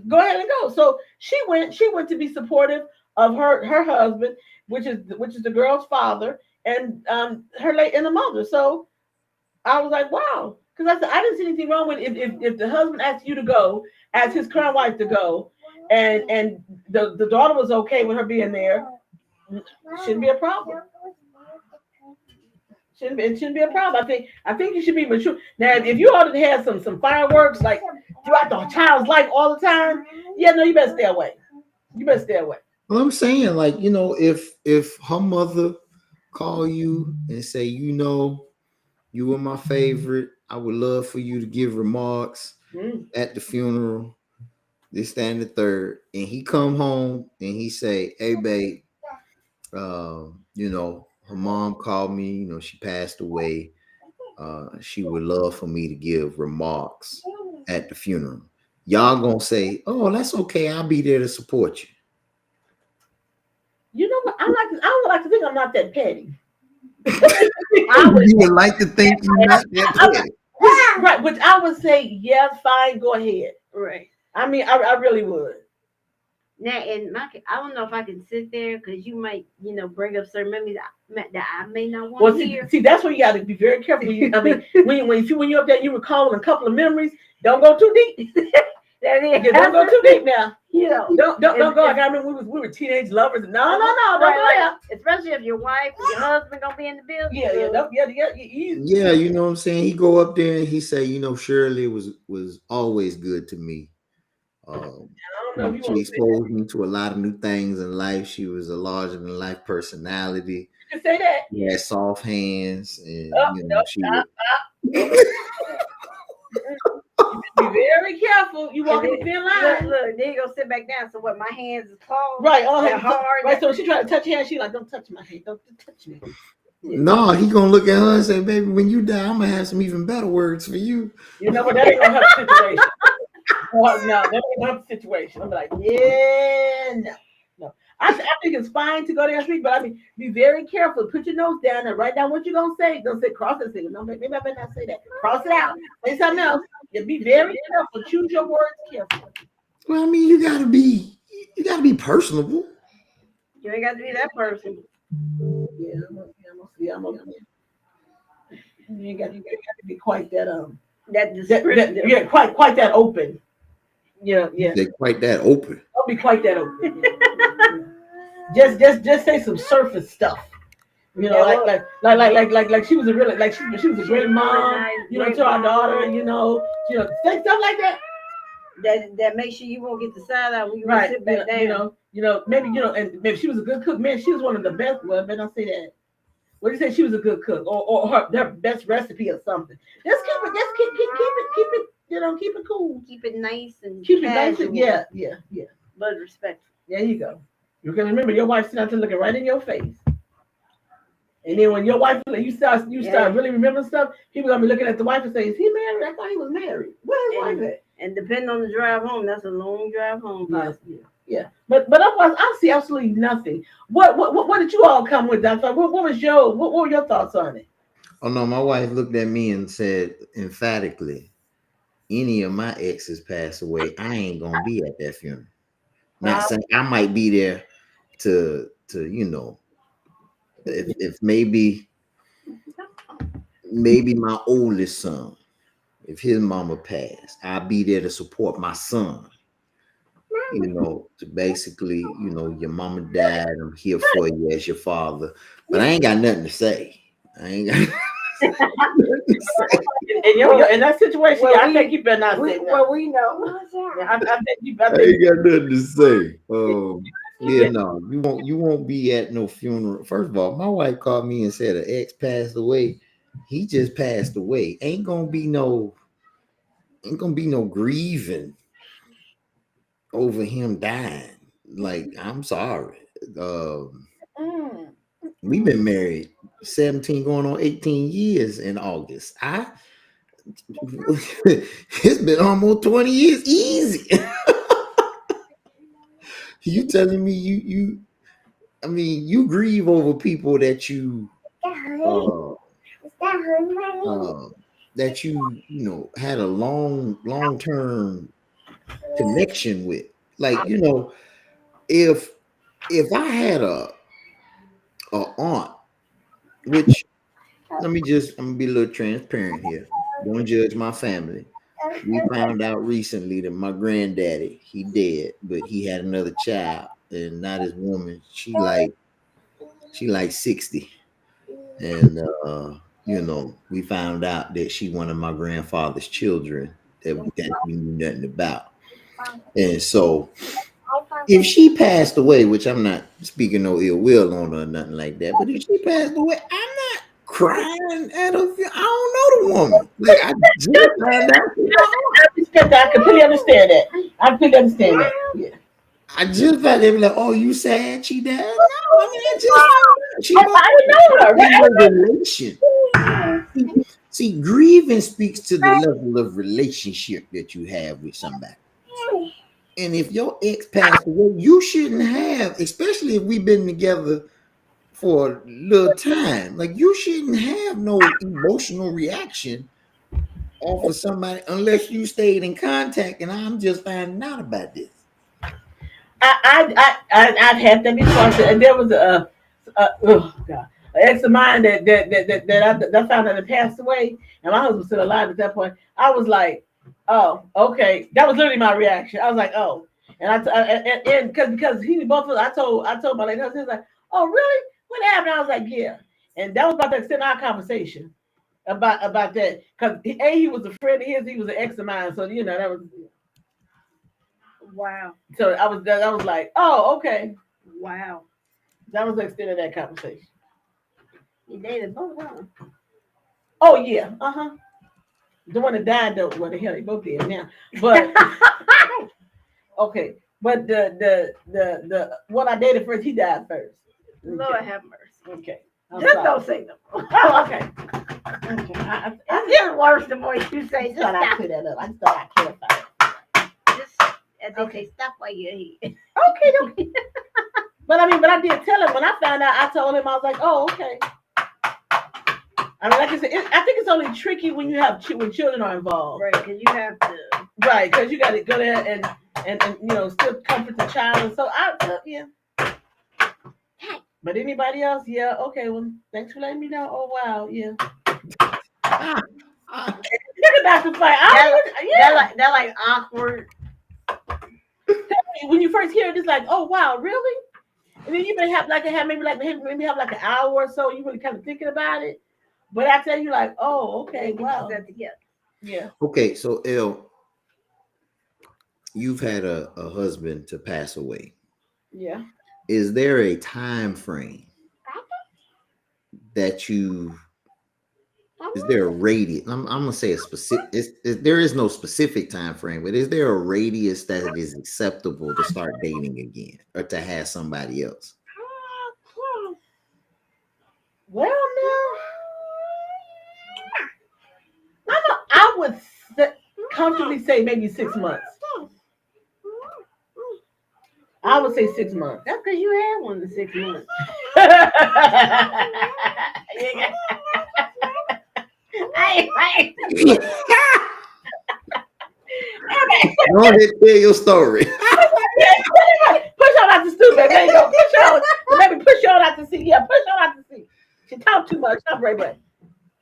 go ahead and go." So she went to be supportive of her husband, which is the girl's father, and her late and the mother. So I was like, wow, because I said I didn't see anything wrong with if the husband asked you to go, asked his current wife to go, and the daughter was okay with her being there, shouldn't be a problem. It shouldn't be a problem. I think you should be mature. Now, if you already had some fireworks like throughout the child's life all the time, yeah, no, you better stay away. You better stay away. Well, I'm saying, like, if her mother call you and say, you were my favorite, I would love for you to give remarks at the funeral, this, that, and the third, and he come home and he say, "Hey, babe, her mom called me, she passed away. She would love for me to give remarks at the funeral." Y'all gonna say, "Oh, that's okay. I'll be there to support you." You know what? I would like to think I'm not that petty. You would like to think you're not that petty. Right, which I would say, yeah, fine, go ahead. right. I mean, I really would. Now, I don't know if I can sit there because you might, bring up certain memories that I may not want to hear. See, that's where you got to be very careful. I mean, when you're up there, you recalling a couple of memories. Don't go too deep. Don't go too deep now. Don't go. Like I remember we were teenage lovers. No, don't go there. Especially if your wife or your husband gonna be in the building. Yeah, you know what I'm saying. He go up there and he say, Shirley was always good to me. She exposed me to a lot of new things in life. She was a larger than life personality. You can say that. She had soft hands, and she be very careful. You walk in the thin line. Look, then you go sit back down. So what? My hands is closed. Right, hard. Right. So she tried to touch your hand. She like, don't touch my hand. Don't touch me. No, he gonna look at her and say, "Baby, when you die, I'm gonna have some even better words for you." You know what? That ain't gonna help the situation. No, that ain't gonna help the situation. I'm like, yeah, no. I think it's fine to go there and speak, but I mean, be very careful. Put your nose down and write down what you're gonna say. Don't say cross it. No, maybe I better not say that. Cross it out. Say something else. Yeah, be very careful. Choose your words carefully. Well, I mean, you gotta be personable. You ain't got to be that person. Yeah, I'm okay. You got to be quite that that quite that open. Yeah. They're quite that open. Don't be quite that open. just say some surface stuff. Like she was a really she was a great mom. To our daughter. Say stuff like that. That makes sure you won't get the side out when you right. sit back down. And maybe she was a good cook. Man, she was one of the best. Well, better not say that. What do you say? She was a good cook, or her best recipe or something. Just keep it. Keep it cool. Keep it nice and keep casual. It nice. Yeah. But respectful. There you go. You can remember your wife's not to looking right in your face. And then when your wife, you start really remembering stuff, people gonna be looking at the wife and say, "Is he married? I thought he was married. Where is wife at?" And depending on the drive home, that's a long drive home. Yeah. But otherwise, I see absolutely nothing. What did you all come with, Dr. What were your thoughts on it? Oh no, my wife looked at me and said emphatically, any of my exes pass away, I ain't gonna be at that funeral. Not saying I might be there to if maybe my oldest son, if his mama passed, I'll be there to support my son. To basically, your mama died, I'm here for you as your father, but I ain't got nothing to say. I ain't got nothing to say. In that situation, I think you better not say that. Well, we know. I ain't got nothing to say. No, you won't be at no funeral. First of all, my wife called me and said her ex passed away. He just passed away. Ain't gonna be no grieving over him dying. Like, I'm sorry. We've been married 17 going on 18 years in August. It's been almost 20 years easy. You telling me you grieve over people that you had a long-term connection with. Like, if I had a aunt, which I'm gonna be a little transparent here. Don't judge my family. We found out recently that my granddaddy, he dead, but he had another child, and not his woman. She like 60. And we found out that she one of my grandfather's children that we knew nothing about. And so if she passed away, which I'm not speaking no ill will on her or nothing like that, but if she passed away, I'm not crying at her. I don't know the woman. Like, I just found out. I completely understand that. Yeah. I just found out, like, oh, you sad she died? No, I just found out. I didn't know her. Relation. See, grieving speaks to the level of relationship that you have with somebody. And if your ex passed away, you shouldn't have, especially if we've been together for a little time, like, you shouldn't have no emotional reaction off of somebody unless you stayed in contact. And I'm just finding out about this. I've had that before, and there was an ex of mine that I found out that passed away, and my husband was still alive at that point. I was like, oh, okay. That was literally my reaction. I was like, oh, and because he both of us, I told my late husband, he was like, oh, really? What happened? I was like, yeah, and that was about to extend our conversation about that, because he was a friend of his, he was an ex of mine, so that was. Wow. So I was like, oh, okay. Wow. That was the extent of that conversation. You dated both of them? Oh yeah. The one that died though, well, the hell, they both dead now. But okay. But the one I dated first, he died first. Lord have mercy. Okay. Just don't say no. Oh, okay. It's just worse the more you say. Just I clear that up. I just thought I clarified it. As they say, stop while you're here. Okay. But I did tell him when I found out. I told him, I was like, oh, okay. I mean, like I said, I think it's only tricky when when children are involved, Right? Because you have to. Right, because you got to go there and still comfort the child. And so yeah. But anybody else, yeah, okay. Well, thanks for letting me know. Oh wow, yeah. Look at Dr. Fite. They're like awkward. When you first hear it, it's like, oh wow, really? And then you may have maybe an hour or so. You really kind of thinking about it, but after that, you're like, oh, okay, wow. That together. Yeah. Okay, so Elle, you've had a husband to pass away. Yeah. Is there a time frame that is there a radius? I'm gonna say a specific. There is no specific time frame, but is there a radius that is acceptable to start dating again or to have somebody else? Well, no. I would comfortably say maybe 6 months. I would say 6 months. That's because you had one in 6 months. Go ahead, tell your story. Push on out the stool, baby. There you go. Push on. Let me push on out the seat. Yeah, push on out the seat. She talked too much. Stop right back.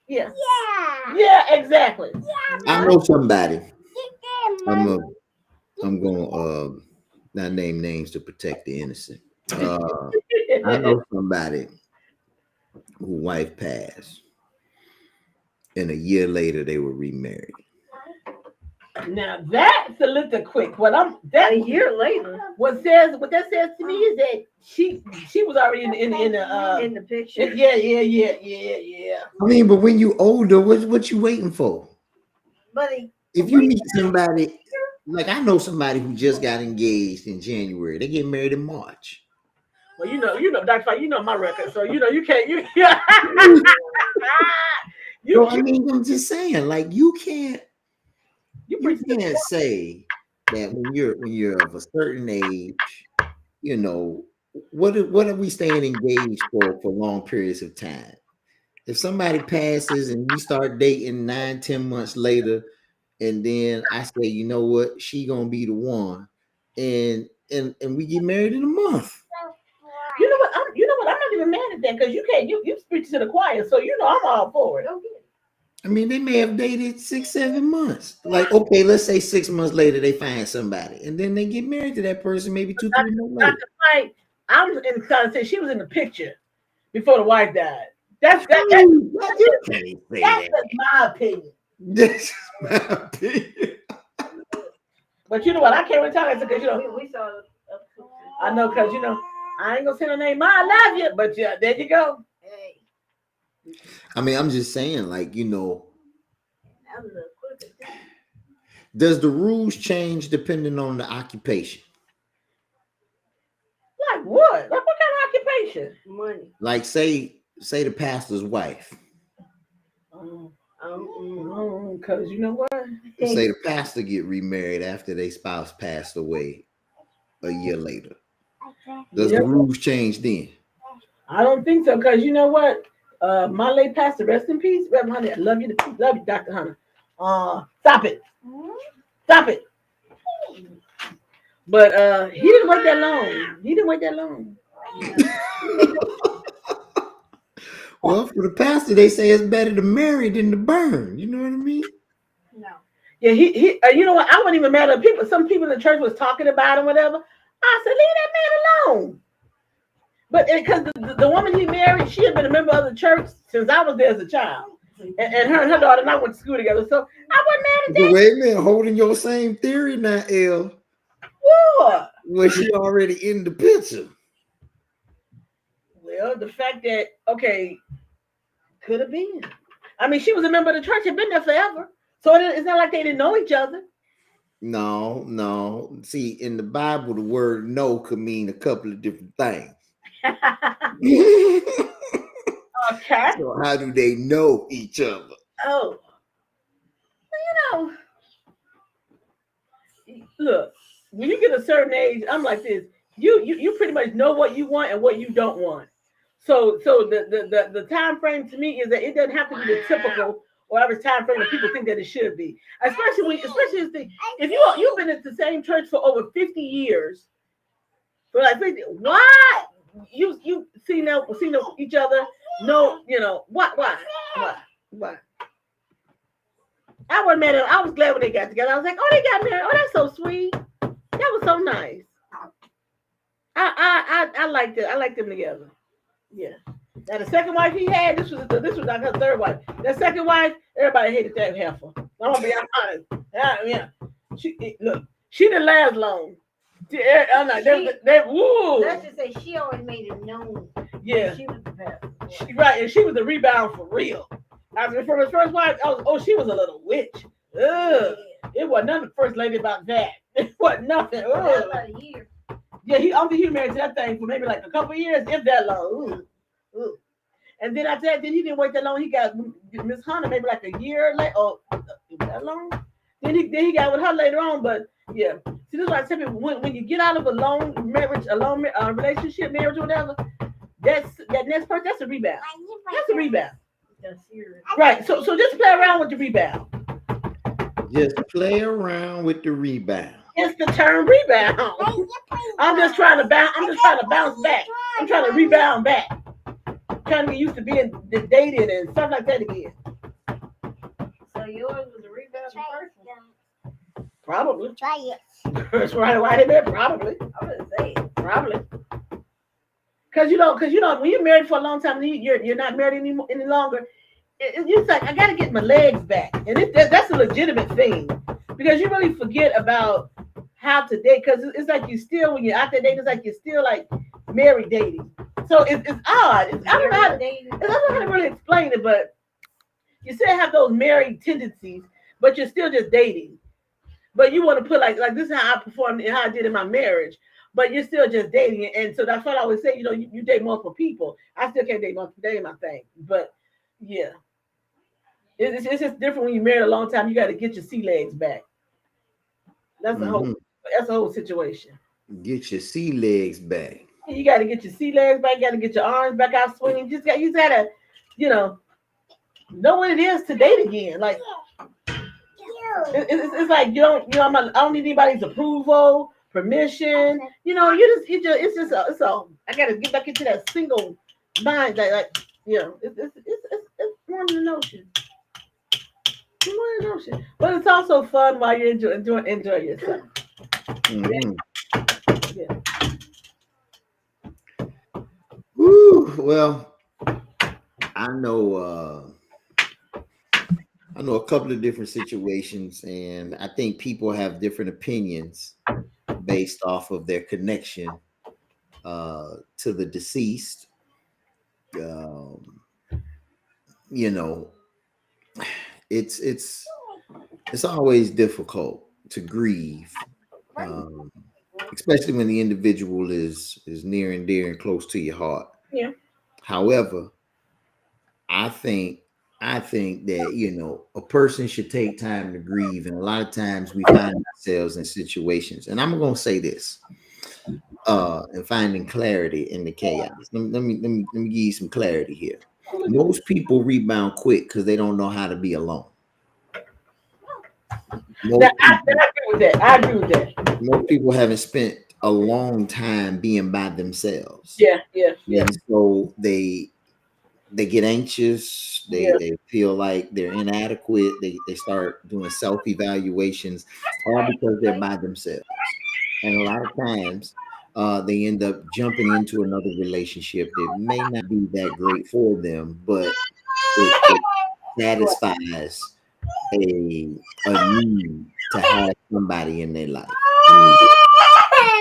Yeah. Yeah, exactly. I know somebody. I'm gonna not name names to protect the innocent. I know somebody who wife passed, and a year later they were remarried. Now that's a little quick. What I'm that A year later, what that says to me is that she was already in the picture. Yeah. I mean, but when you older, what you waiting for? Buddy, If you meet somebody, like I know somebody who just got engaged in January, they get married in March. Well, Dr. Fite, you know my record, so you can't So I mean, I'm just saying, like you can't say that when you're of a certain age, you know, what are we staying engaged for long periods of time? If somebody passes and we start dating 9-10 months later, and then I say, you know what, she gonna be the one, and we get married in a month. You know what? I'm not even mad at that because you can't. You speak to the choir, so I'm all for it. I mean, they may have dated 6-7 months. Like, okay, let's say 6 months later they find somebody, and then they get married to that person maybe 2-3 months later. Dr. Fite, I'm in trying to say she was in the picture before the wife died. That's my opinion. That's my opinion. But you know what? I can't really tell that because we saw. I know because I ain't gonna say her name. Ma, I love you, but yeah, there you go. Hey. I mean, I'm just saying, like, does the rules change depending on the occupation? Like what? Like what kind of occupation? Money. Like say the pastor's wife. Because you know what? Say the pastor get remarried after their spouse passed away a year later. Does the rules change then? I don't think so, because you know what? My late pastor, rest in peace, Reverend Hunter. I love you, Dr. Hunter. Stop it. But he didn't wait that long. Well, for the pastor, they say it's better to marry than to burn. You know what I mean? No. Yeah, he you know what? I wasn't even mad at people. Some people in the church was talking about him, whatever. I said, leave that man alone. But because the woman he married, she had been a member of the church since I was there as a child. And her daughter and I went to school together. So I wasn't mad at that. Wait a minute, holding your same theory now, Elle. What? Was she already in the picture? Well, the fact that, okay, could have been. I mean, she was a member of the church, had been there forever. So it's not like they didn't know each other. No. See, in the Bible, the word "no" could mean a couple of different things. Okay. So how do they know each other? Oh. Well, look, when you get a certain age, I'm like this. You pretty much know what you want and what you don't want. So the time frame to me is that it doesn't have to be the typical or average time frame that people think that it should be. Especially if you've been at the same church for over 50 years. For like 50, why you seen each other? No, why? I wasn't mad at them. I was glad when they got together. I was like, oh, they got married. Oh, that's so sweet. That was so nice. I liked it. I liked them together. Yeah. Now the second wife he had, this was like her third wife. That second wife, everybody hated that heifer. I'm gonna be honest. Yeah. She didn't last long. Let's just say she always made it known. Yeah. She was the best. Right, and she was the rebound for real. After from his first wife, she was a little witch. Ugh. It wasn't nothing first lady about that. It wasn't nothing. About a year. Yeah, he married to that thing for maybe like a couple of years, if that long. Ooh. And then after that, he didn't wait that long. He got Miss Hunter maybe like a year later. Oh, that long? Then he got with her later on. But yeah, see, this is why I tell people when you get out of a long relationship, marriage, or whatever, that next person, that's a rebound. That's a rebound. That's serious. Right. So just play around with the rebound. Just play around with the rebound. It's the term rebound. I'm just trying to bounce. I'm just trying to bounce back. I'm trying to rebound back. Trying to get used to being dated and stuff like that again. So yours was a rebound person? Probably. Try it. That's right in there. Probably. I would say it. Probably. Because you know, when you're married for a long time, and you're not married any longer. It's like I got to get my legs back, and that's a legitimate thing because you really forget about how to date. Because it's like you still, when you're out there dating, it's like you're still like married dating. So it's odd. I don't know how to really explain it, but you still have those married tendencies, but you're still just dating. But you want to put like this is how I performed and how I did in my marriage. But you're still just dating, and so that's what I always say. You know, you date multiple people. I still can't date multiple. That ain't my thing. But yeah, it's just different when you married a long time. You got to get your sea legs back. That's the whole situation. Get your sea legs back. You got to get your sea legs back. You got to get your arms back out swinging. You just gotta, know what it is to date again. Like it's like I don't need anybody's approval, permission. It's I got to get back into that single mind. It's more than an ocean. But it's also fun while you're enjoy yourself. Mm-hmm. Yeah. Woo, well, I know a couple of different situations, and I think people have different opinions based off of their connection to the deceased. It's always difficult to grieve, especially when the individual is near and dear and close to your heart. Yeah. However, I think that a person should take time to grieve, and a lot of times we find ourselves in situations. And I'm going to say this, and finding clarity in the chaos. Let me give you some clarity here. Most people rebound quick because they don't know how to be alone. I agree with that. Most people haven't spent a long time being by themselves. Yeah. And so they get anxious. They feel like they're inadequate. They start doing self-evaluations, all because they're by themselves. And a lot of times they end up jumping into another relationship that may not be that great for them, but it satisfies a need to have somebody in their life.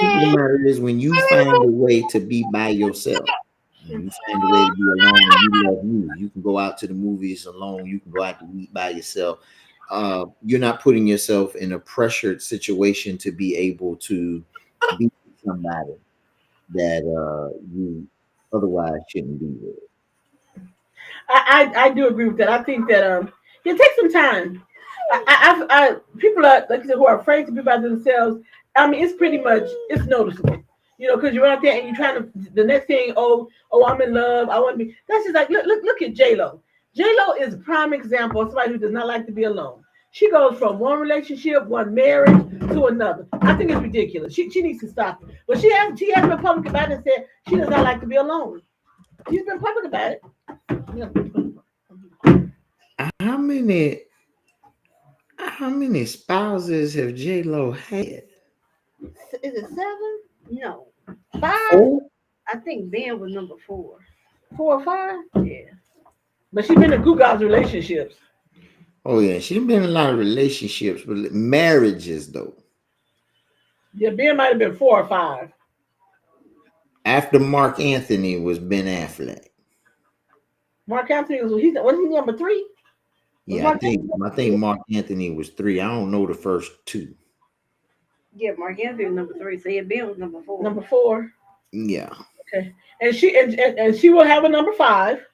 The matter is, when you find a way to be by yourself, you find a way to be alone, and you love you. You can go out to the movies alone. You can go out to eat by yourself. You're not putting yourself in a pressured situation to be able to be with somebody that you otherwise shouldn't be with. I do agree with that. I think that it takes some time. People are like you said, who are afraid to be by themselves. I mean, it's noticeable, because you're out there and you're trying to. The next thing, I'm in love. I want to be. That's just like look at J-Lo. J-Lo is a prime example of somebody who does not like to be alone. She goes from one relationship, one marriage to another. I think it's ridiculous. She needs to stop it. But she has been public about it and said she does not like to be alone. She's been public about it. How many spouses have J-Lo had? Is it 7? No. 5? 4? I think Ben was number 4. 4 or 5? Yeah. But she's been in Guga's relationships. Oh yeah, she's been in a lot of relationships, but marriages though. Yeah, Ben might have been 4 or 5. After Mark Anthony was Ben Affleck. Mark Anthony was he number 3? Yeah, I think Mark Anthony was 3. I don't know the first 2. Yeah, Mark Anthony was number 3. So yeah, Ben was number 4. Number 4. Yeah. Okay. And she will have a number 5.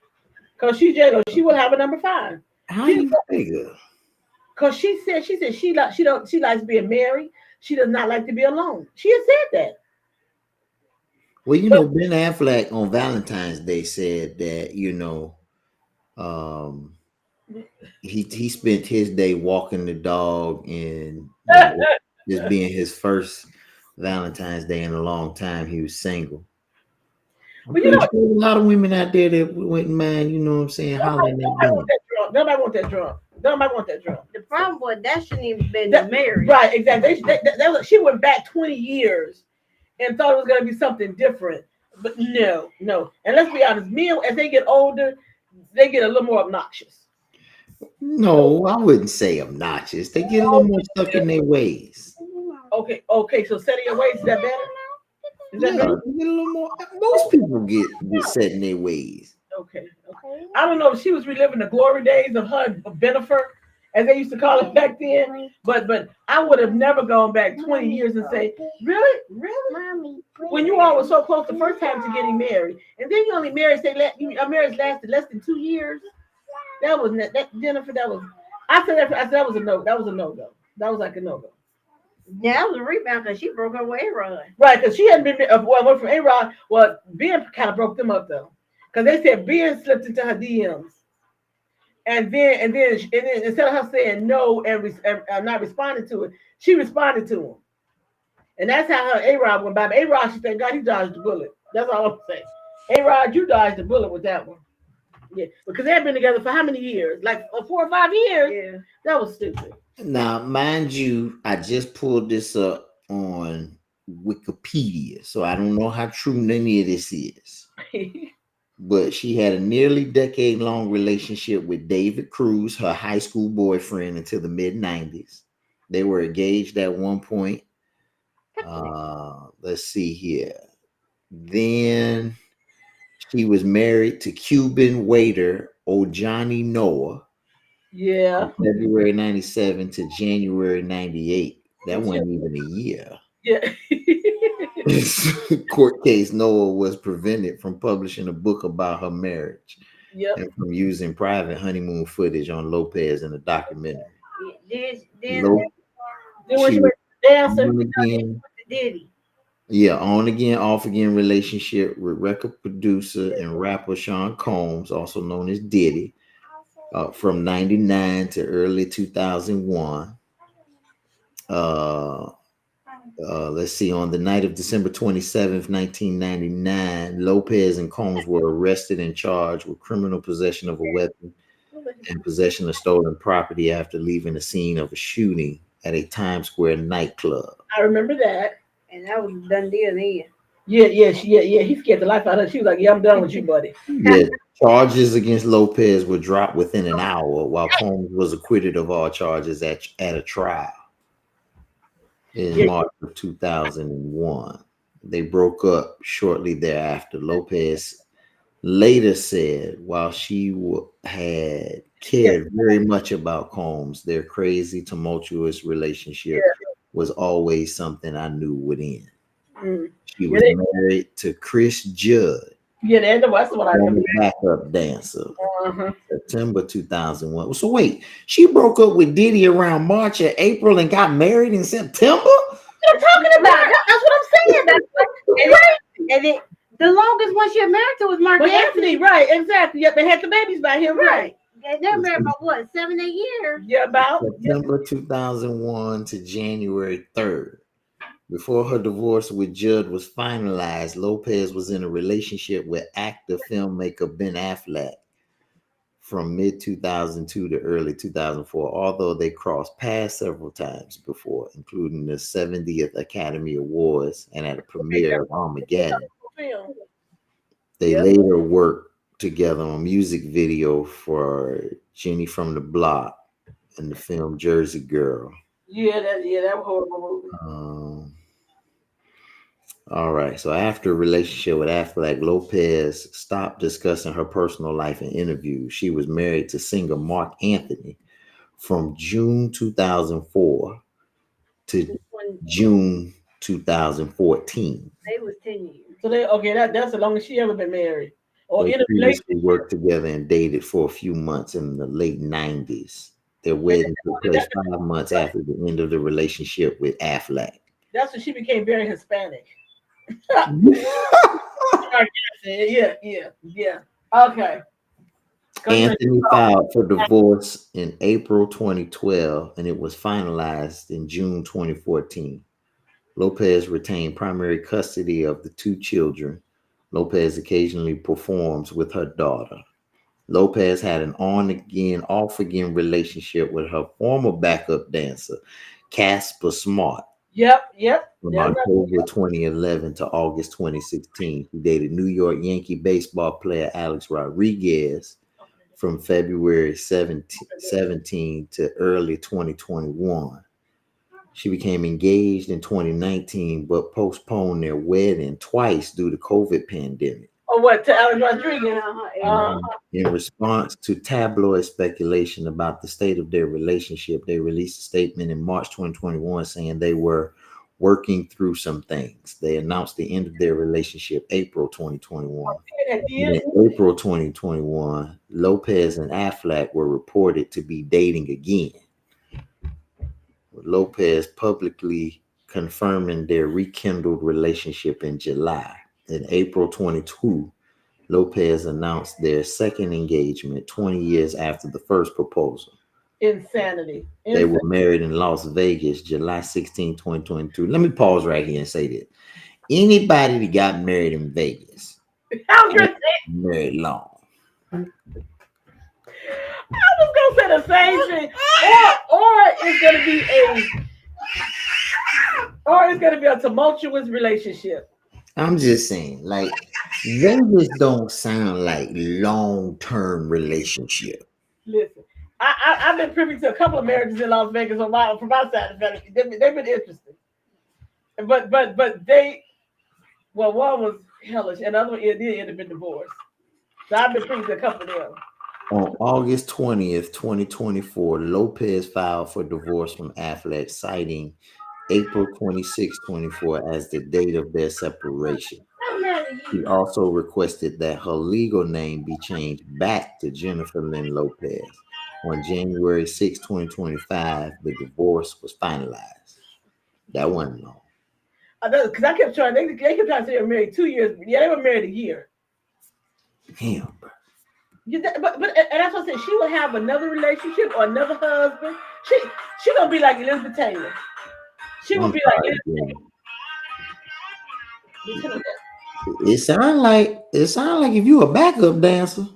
Because she's J-Lo. She will have a number 5. How you figure? Because she said she likes being married. She does not like to be alone. She has said that. Well, Ben Affleck on Valentine's Day said that, he spent his day walking the dog and just being his first Valentine's Day in a long time. He was single. I'm But pretty sure there's a lot of women out there that wouldn't mind, you know what I'm saying, hollering at them. Nobody want that drunk. Nobody want that drunk. The problem was that shouldn't even been That- married. Right, exactly. She went back 20 years and thought it was going to be something different. But no. And let's be honest, men, as they get older, they get a little more obnoxious. No, I wouldn't say obnoxious. They get a little more stuck in their ways. Okay. So setting your ways, is that better? Is that Yeah, better? they get a little more. Most people get set in their ways. Okay. I don't know if she was reliving the glory days of her Benifer, as they used to call it back then. But I would have never gone back 20 years and say, really? When you all were so close the first time to getting married, and then you only married, your marriage lasted less than 2 years. That was that Jennifer. I said that was a no. That was a no go. That was like a no go. Yeah, that was a rebound because she broke her way run. Right, because she hadn't been went from A-Rod. Well, Ben kind of broke them up though, because they said Ben slipped into her DMs, and then instead of her saying no and not responding to it, she responded to him, and that's how her A-Rod went by. But A-Rod, she thank God he dodged the bullet. That's all I'm saying. A-Rod, you dodged the bullet with that one. Yeah, because they had been together for how many years? Like 4 or 5 years. Yeah, that was stupid. Now, mind you, I just pulled this up on Wikipedia, so I don't know how true any of this is. But she had a nearly decade-long relationship with David Cruz, her high school boyfriend, until the mid-90s. They were engaged at one point. Let's see here. Then she was married to Cuban waiter Ojani Noah. Yeah. From February 97 to January 98. That wasn't even a year. Yeah. Court case, Noah was prevented from publishing a book about her marriage. Yep. And from using private honeymoon footage on Lopez in a documentary. Yeah, on again, off again relationship with record producer and rapper Sean Combs, also known as Diddy, from 99 to early 2001. Let's see, on the night of December 27th, 1999, Lopez and Combs were arrested and charged with criminal possession of a weapon and possession of stolen property after leaving the scene of a shooting at a Times Square nightclub. I remember that. And that was done deal then. Yeah. He scared the life out of her. She was like, "Yeah, I'm done with you, buddy." Yeah, charges against Lopez were dropped within an hour, while Combs was acquitted of all charges at a trial in March of 2001. They broke up shortly thereafter. Lopez later said, while she had cared very much about Combs, their crazy, tumultuous relationship was always something I knew would end. She was married to Chris Judd. Yeah, that's what I remember. Backup dancer. September 2001. So wait, she broke up with Diddy around March or April and got married in September? What I'm talking about? That's what I'm saying. And the longest one she had married to was Mark Anthony. Right, exactly. Yep, they had the babies by him, right? They're married about what, 7-8 years? Yeah, about September 2001 to January 3rd. Before her divorce with Judd was finalized, Lopez was in a relationship with actor filmmaker Ben Affleck from mid-2002 to early 2004, although they crossed paths several times before, including the 70th Academy Awards and at a premiere of Armageddon. They later worked together on a music video for Jenny from the Block and the film Jersey Girl. Yeah, that was horrible movie. All right. So after a relationship with Affleck, Lopez stopped discussing her personal life in interviews. She was married to singer Mark Anthony from June 2004 to June 2014. They was 10 years. So that's the longest she ever been married. Or They in a previously worked together and dated for a few months in the late 90s. Their wedding took place 5 months after the end of the relationship with Affleck. That's when she became very Hispanic. Yeah. Okay. Anthony filed for divorce in April 2012, and it was finalized in June 2014. Lopez retained primary custody of the two children. Lopez occasionally performs with her daughter. Lopez had an on-again, off-again relationship with her former backup dancer, Casper Smart. Yep. From October 2011 to August 2016. He dated New York Yankee baseball player Alex Rodriguez from February 17 to early 2021. She became engaged in 2019, but postponed their wedding twice due to COVID pandemic. Oh, what, to Alex Rodriguez? In response to tabloid speculation about the state of their relationship, they released a statement in March 2021 saying they were working through some things. They announced the end of their relationship April 2021. And in April 2021, Lopez and Affleck were reported to be dating again, with Lopez publicly confirming their rekindled relationship in July. In April 22, Lopez announced their second engagement 20 years after the first proposal. Insanity. They were married in Las Vegas, July 16, 2022. Let me pause right here and say this. Anybody that got married in Vegas, married long. I was gonna say the same thing. Or it's gonna be a tumultuous relationship. I'm just saying, like, Vegas don't sound like long-term relationship. Listen, I've been privy to a couple of marriages in Las Vegas from my side of the family. They've been interesting, but they, well, one was hellish, and the other one did end up in divorce. So I've been privy to a couple of them. On August 20th, 2024, Lopez filed for divorce from Affleck, citing April 26, 24 as the date of their separation. He also requested that her legal name be changed back to Jennifer Lynn Lopez. On January 6, 2025, the divorce was finalized. That wasn't long. Because I kept trying, they kept trying to say they were married 2 years. Yeah, they were married a year. Damn, bro. And that's what I said. She will have another relationship or another husband. She gonna be like Elizabeth Taylor. She will be like Elizabeth Taylor. It sounds like if you a backup dancer,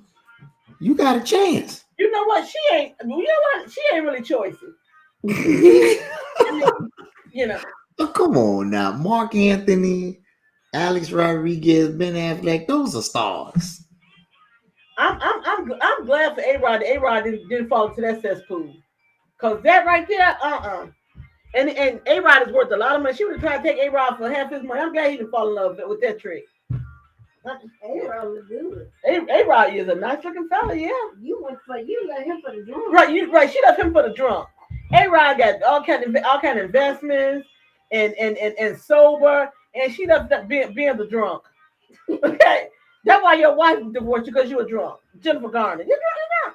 you got a chance. You know what? She ain't really choicy. You know. Oh, come on now, Mark Anthony, Alex Rodriguez, Ben Affleck, those are stars. I'm glad for A-Rod. A-Rod didn't fall into that cesspool, cause that right there, And A-Rod is worth a lot of money. She would try to take A-Rod for half his money. I'm glad he didn't fall in love with that trick. A-Rod was good. A-Rod is a nice looking fella, yeah. You let him for the drunk. Right. She left him for the drunk. A-Rod got all kind of investments and sober, and she left being the drunk. Okay, that's why your wife divorced you, because you were drunk. Jennifer Garner, you're drunk now.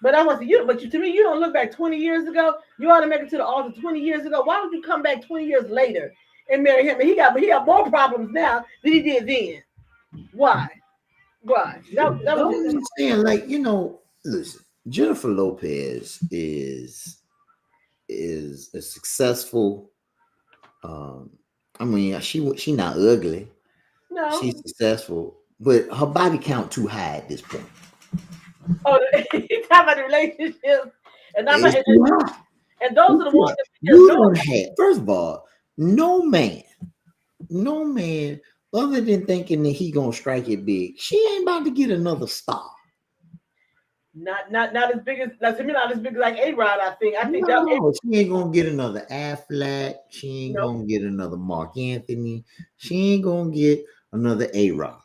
But I want to you. But to me, you don't look back 20 years ago. You ought to make it to the altar 20 years ago. Why would you come back 20 years later and marry him? And he got more problems now than he did then. Why? That was I'm saying, like, listen. Jennifer Lopez is a successful. She not ugly. No, she's successful, but her body count too high at this point. Oh, he's talking about the relationship, and those are the ones that you don't have. First of all, no man, other than thinking that he gonna strike it big, she ain't about to get another star. Not as big as not as big as like A-Rod. I think no, she ain't gonna get another Affleck. She ain't gonna get another Mark Anthony. She ain't gonna get another A-Rod.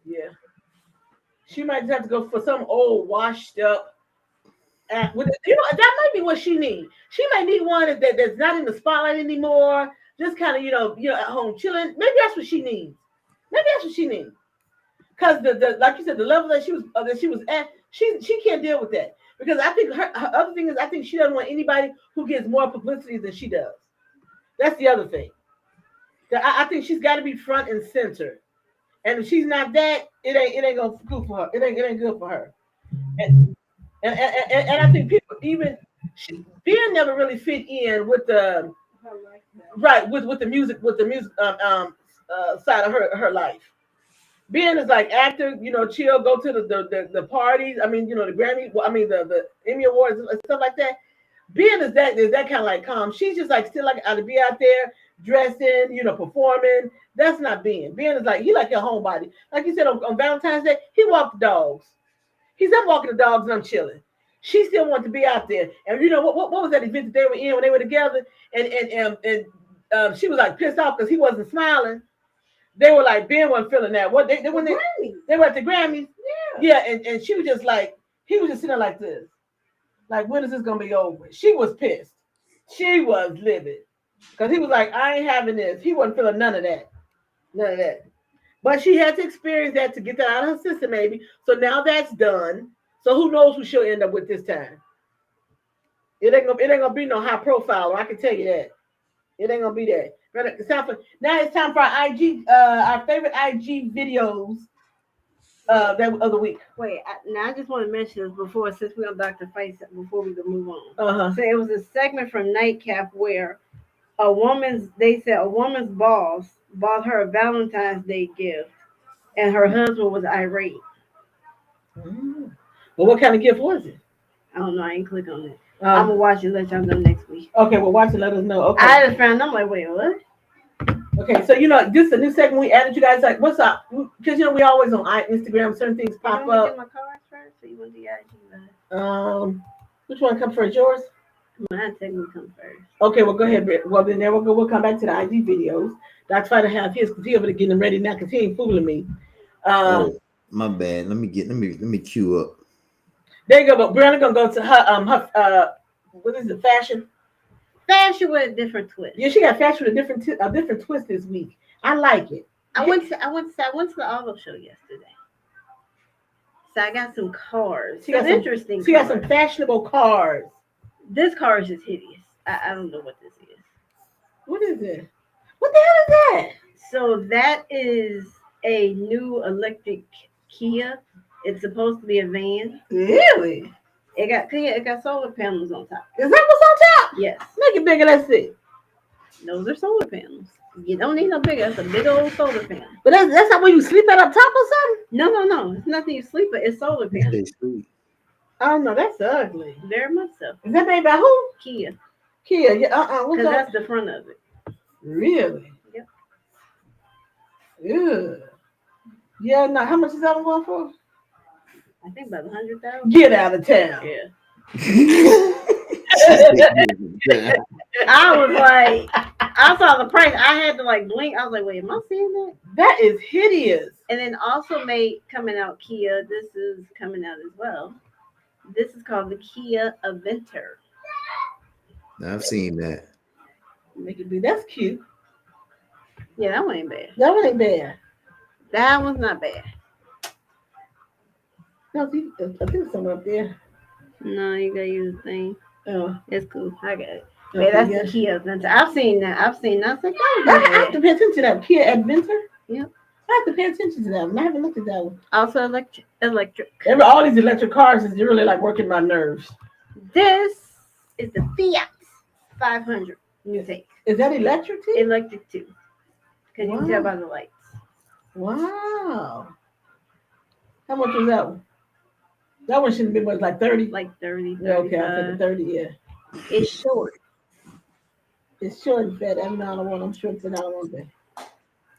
Yeah, she might have to go for some old washed up. That might be what she needs. She might need one that's not in the spotlight anymore. Just kind of at home chilling. Maybe that's what she needs. Because the like you said, the level that she was at, she can't deal with that. Because I think her other thing is, I think she doesn't want anybody who gets more publicity than she does. That's the other thing. I think she's got to be front and center. And if she's not that, it ain't gonna good for her. It ain't good for her. And I think people even Ben never really fit in with the right with the music side of her life. Ben is like actor, chill, go to the parties. I mean, the Grammy, I mean the Emmy Awards and stuff like that. Ben is that kind of like calm. She's just like still like to be out there dressing, performing. That's not Ben. Ben is like he like a homebody. Like you said on Valentine's Day, he walked the dogs. He's not walking the dogs and I'm chilling. She still wants to be out there. And what was that event that they were in when they were together? And she was like pissed off because he wasn't smiling. They were like Ben wasn't feeling that. What they when they were at the Grammys. Yeah, and she was just like he was just sitting there like this. Like, when is this gonna be over? She was pissed. She was livid. Because he was like, I ain't having this. He wasn't feeling none of that. None of that. But she had to experience that to get that out of her system, maybe. So now that's done. So who knows who she'll end up with this time? It ain't gonna be no high profile, I can tell you that. It ain't gonna be that. Now it's time for our IG, our favorite IG videos of the week. Wait, now I just want to mention this before, since we're on Dr. Fight, before we can move on. Uh-huh. So it was a segment from Nightcap where they said a woman's boss bought her a Valentine's Day gift, and her husband was irate. Well, what kind of gift was it? I don't know. I ain't click on it. I'm gonna watch it. Let y'all know next week. Okay, well, watch it. Let us know. Okay. I just found. I'm like, wait, what? Okay, so this is a new segment we added. You guys like, what's up? Because we always on Instagram, certain things pop up. Get my cards first, or you want the IG? Which one come first? Yours? Mine technically come first. Okay, well go ahead. Well then there we'll go. We'll come back to the IG videos. Dr. Fighter have his because he over to get them ready now because he ain't fooling me. My bad. Let me queue up. There you go. But Brianna gonna go to her what is it? Fashion with a different twist. Yeah, she got fashion with a different twist this week. I like it. I went to the auto show yesterday. So I got some cars. She got some fashionable cars. This car is just hideous. I don't know what this is. What is it? What the hell is that? So that is a new electric Kia. It's supposed to be a van. Really? It got solar panels on top. Is that what's on top? Yes. Make it bigger. Let's see. Those are solar panels. You don't need no bigger. It's a big old solar panel. But that's not where you sleep at up top or something? No. It's nothing you sleep at. It's solar panels. Oh no, that's ugly. Very much so. Is that made by who? Kia. Yeah. Because that's the front of it. Really? Yep. Yeah. Yeah. Now, how much is that one going for? I think about 100,000. Get out of town. Yeah. I was like, I saw the price. I had to like blink. I was like, wait, am I seeing that? That is hideous. And then also coming out Kia. This is coming out as well. This is called the Kia Aventer. I've seen that. Make it be. That's cute. Yeah, that one ain't bad. That one ain't bad. That one's not bad. No, I think somewhere up there. No, you gotta use the thing. Oh, it's cool. I got it. Okay, Yeah, that's the Kia Adventure. I've seen that. I was like, I have to pay attention to that Kia Adventure. Yep. I have to pay attention to that one. I haven't looked at that one. Also electric. All these electric cars is really like working my nerves. This is the Fiat 500 Mutec. Is that electric too? Electric too. Because you can tell by the lights. Wow. How much was that one? That one shouldn't be much, like 30? Like 30. Yeah, okay, I said 30, yeah. It's short. It's short and fat. I'm short and I don't want that.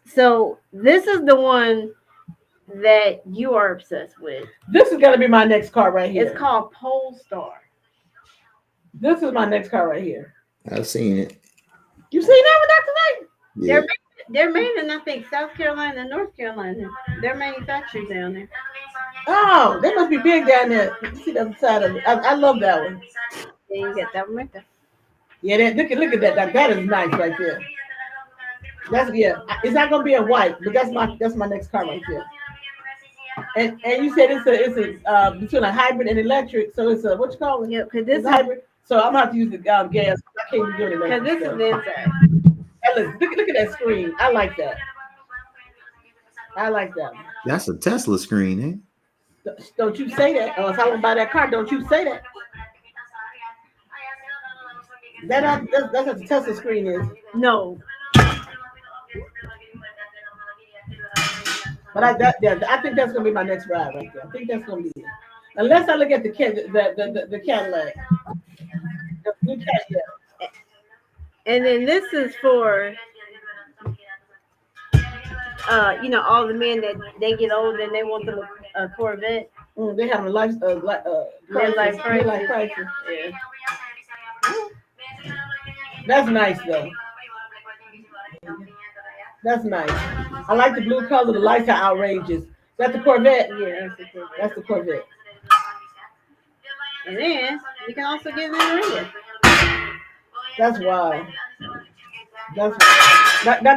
So this is the one that you are obsessed with. This is gonna be my next car right here. It's called Polestar. This is my next car right here. I've seen it. You seen that one, Dr. Knight? Yeah. They're made in, I think, South Carolina and North Carolina. They're manufactured down there. Oh, they must be big down there. You see the other side of it. I love that one. Yeah, you get that one right there. Yeah, look at that. That is nice right there. It's not gonna be a white, but that's my next car right there. And you said it's a between a hybrid and electric, so it's a what you call it? Yeah, because this is hybrid. So I'm gonna have to use the gas. I can't be doing it. Because this is the inside. Look at that screen. I like that. I like that one. That's a Tesla screen, eh? Don't you say that. Or if I want to buy that car, don't you say that. That's what the Tesla screen is. No. But I think that's gonna be my next ride right there. I think that's gonna be it. Unless I look at the Cadillac, the new Cadillac. And then this is for all the men that they get old and they want a Corvette. They have a Midlife crisis. Yeah. That's nice though. That's nice. I like the blue color. The lights are outrageous. That's the Corvette. Yeah, that's the Corvette. That's the Corvette. And then you can also get it in the red. That's wild. That's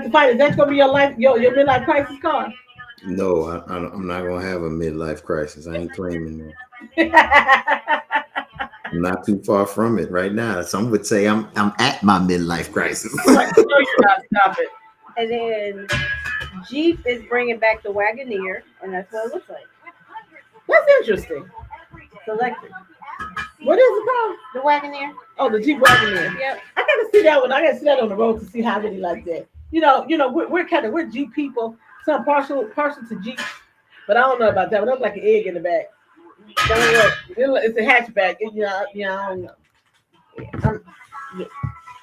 the fight. Is that gonna be your midlife crisis car? No, I'm not gonna have a midlife crisis. I ain't claiming that. I'm not too far from it right now. Some would say I'm at my midlife crisis. No, you're not. Stop it. And then Jeep is bringing back the Wagoneer, and that's what it looks like. That's interesting. It's electric. What is it called? The Wagoneer. Oh, the Jeep Wagoneer. Yep. I gotta see that one. I gotta see that on the road to see how many like that. We're Jeep people. Some partial to Jeep, but I don't know about that one. That's like an egg in the back. It's a hatchback. I don't know.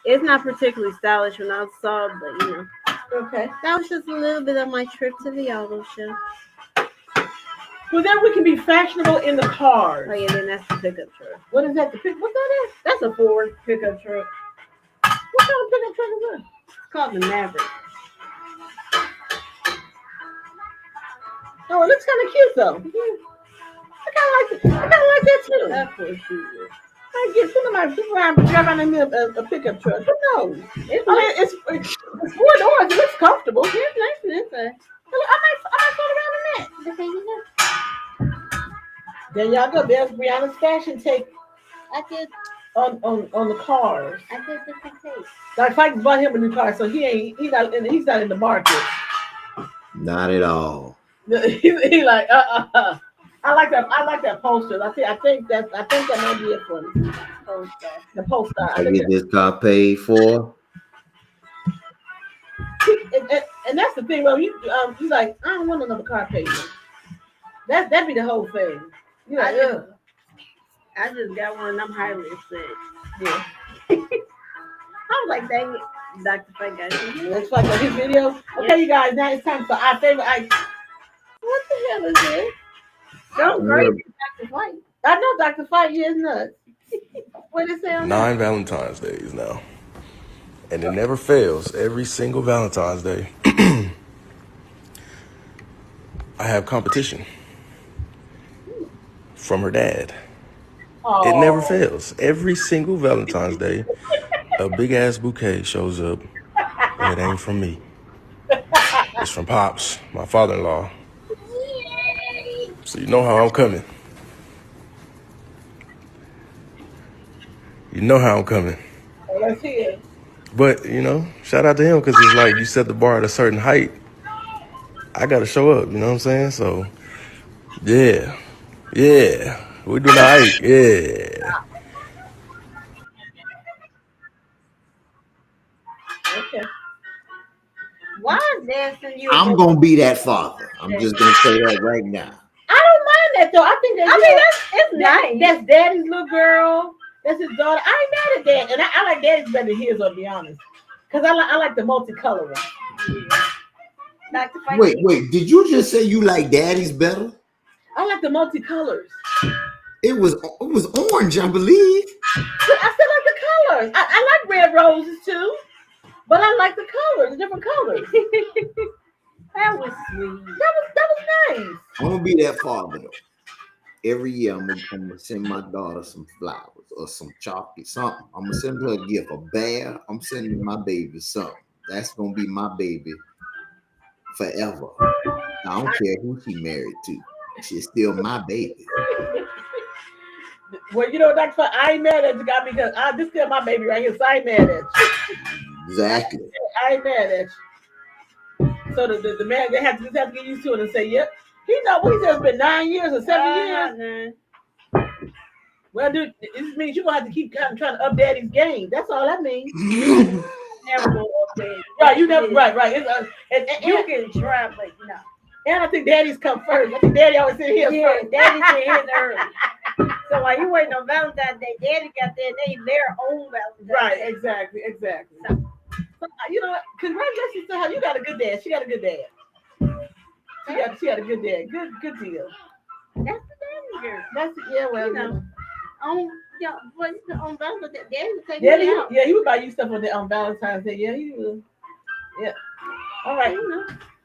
It's not particularly stylish when I saw, but Okay. that was just a little bit of my trip to the auto show. Well, then we can be fashionable in the cars. Oh yeah, then that's the pickup truck. What is that? What's that? That's a Ford pickup truck. What kind of pickup truck is that? It's called the Maverick. Oh, it looks kind of cute though. I kind of like that too. Of course you would. I get some of my people drive around in a pickup truck. Who knows? It's 4 doors. It looks comfortable. It's nice inside. I might float around in that. Okay, you know. There y'all go. There's Brianna's fashion take I did on the cars. different takes. Like Mike bought him a new car, so he's not in the market. Not at all. He like I like that poster. I think that might be it for me. Poster. The poster. I get this car paid for. And that's the thing. Well, he's like, I don't want another car payment. That'd be the whole thing. You know, I just got one and I'm highly upset. yeah. I was like, dang it, Dr. Fake got you. Let's find out his video. Okay, you guys, now it's time for our favorite item. What the hell is this? Don't crazy, Dr. White. I know Dr. Fight is nuts. What did it say on 9 Valentine's Days now. And it never fails. Every single Valentine's Day, I have competition from her dad. Oh. It never fails. Every single Valentine's Day, a big ass bouquet shows up, and it ain't from me. It's from Pops, my father-in-law. So you know how I'm coming. You know how I'm coming. Oh, let's hear it. But, shout out to him because it's like you set the bar at a certain height. I got to show up, you know what I'm saying? So, yeah. We do not, yeah. Okay. Why is Dad sending you? I'm gonna be that father. I'm just gonna say that right now. I don't mind that though. I think It's nice. That's Daddy's little girl. That's his daughter. I ain't mad at that, and I like Daddy's better than his. I'll be honest, because I like the multicolor one. Dr. Fake. Wait. Did you just say you like Daddy's better? I like the multicolors. It was orange, I believe. But I still like the colors. I like red roses too, but I like the colors, the different colors. That was sweet. That was nice. I'm gonna be that father though. Every year I'm gonna send my daughter some flowers or some chocolate, something. I'm gonna send her a gift, a bear. I'm sending my baby something. That's gonna be my baby forever. I don't care who she married to. She's still my baby. Well, Dr. Fuck, I ain't mad at you, guy, because this still my baby right here, so I ain't mad at you. Exactly. I ain't mad at you. So the man, they have to get used to it and say, yep. He know what he said. It's been 9 years or 7 years. Well, dude, this means you're gonna have to keep kind of trying to up daddy's game. That's all that means. Never go up there. Right, you never. Right. It's, and You can try, but no. And I think daddy's come first. I think daddy always said his first. Daddy's in his early. So while you waiting on Valentine's Day, daddy got their own Valentine's Day. Right, exactly. So, you know what? Congratulations to her. You got a good dad. She got a good dad. She got a good dad. Good deal. That's the daddy girl. That's well, you know. On Valentine's Day, daddy would take me out. Yeah, he would buy you stuff on Valentine's Day. Yeah, he would. Yeah. All right.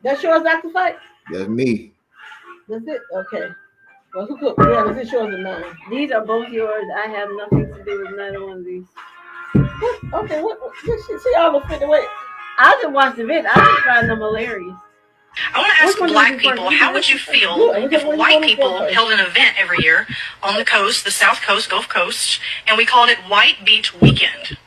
That's yours, Dr. Fite? That's me. That's it? Okay. Well, who cooked? Yeah, is it yours or mine? These are both yours. I have nothing to do with neither one of these. Okay, what see all the fit away. I just watched the video. I just find them hilarious. I want to ask black people, how would you feel if white people held an event every year on the coast, the South Coast, Gulf Coast, and we called it White Beach Weekend?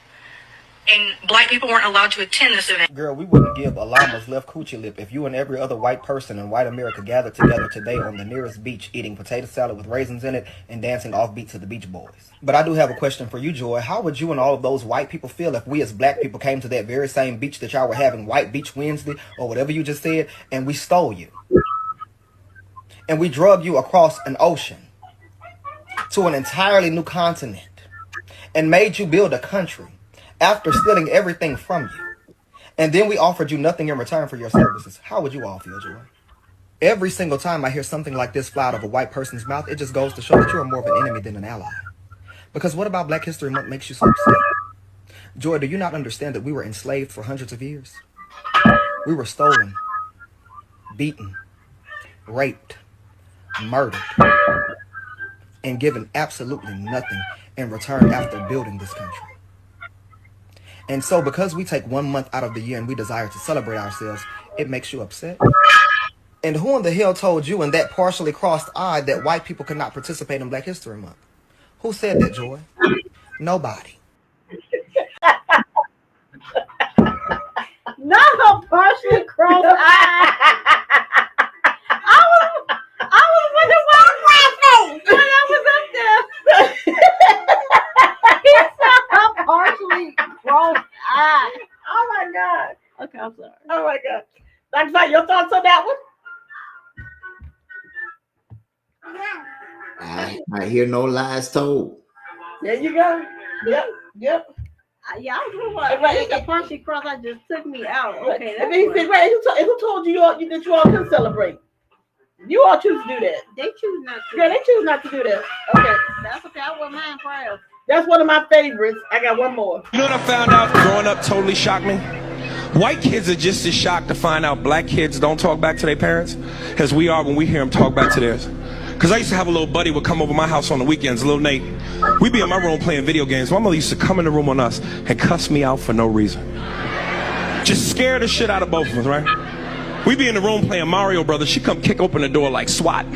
And black people weren't allowed to attend this event. Girl, we wouldn't give a llama's left coochie lip if you and every other white person in white America gathered together today on the nearest beach eating potato salad with raisins in it and dancing offbeat to the Beach Boys. But I do have a question for you, Joy. How would you and all of those white people feel if we as black people came to that very same beach that y'all were having White Beach Wednesday or whatever you just said, and we stole you? And we drug you across an ocean to an entirely new continent and made you build a country after stealing everything from you, and then we offered you nothing in return for your services? How would you all feel, Joy? Every single time I hear something like this fly out of a white person's mouth, it just goes to show that you are more of an enemy than an ally. Because what about Black History Month makes you so upset? Joy, do you not understand that we were enslaved for hundreds of years? We were stolen, beaten, raped, murdered, and given absolutely nothing in return after building this country. And so because we take 1 month out of the year and we desire to celebrate ourselves, it makes you upset? And who in the hell told you in that partially crossed eye that white people could not participate in Black History Month? Who said that, Joy? Nobody. Not a partially crossed eye. I was wondering why I'm laughing when I was up there. He said a partially crossed eye. Oh my God. Okay, I'm sorry. Oh my God. Dr. Fite, your thoughts on that one? I hear no lies told. There you go. Yep. Yeah, I was wondering why the partially crossed eye just took me out. Okay, and then he said, right, who told you that you all can celebrate? You all choose to do that. They choose not to. Yeah, they choose not to do that. Okay. That's okay. I want mine proud. That's one of my favorites. I got one more. You know what I found out growing up totally shocked me? White kids are just as shocked to find out black kids don't talk back to their parents as we are when we hear them talk back to theirs. Because I used to have a little buddy would come over my house on the weekends, little Nate. We'd be in my room playing video games. My mother used to come in the room on us and cuss me out for no reason. Just scare the shit out of both of us, right? We'd be in the room playing Mario Brothers. She'd come kick open the door like SWAT.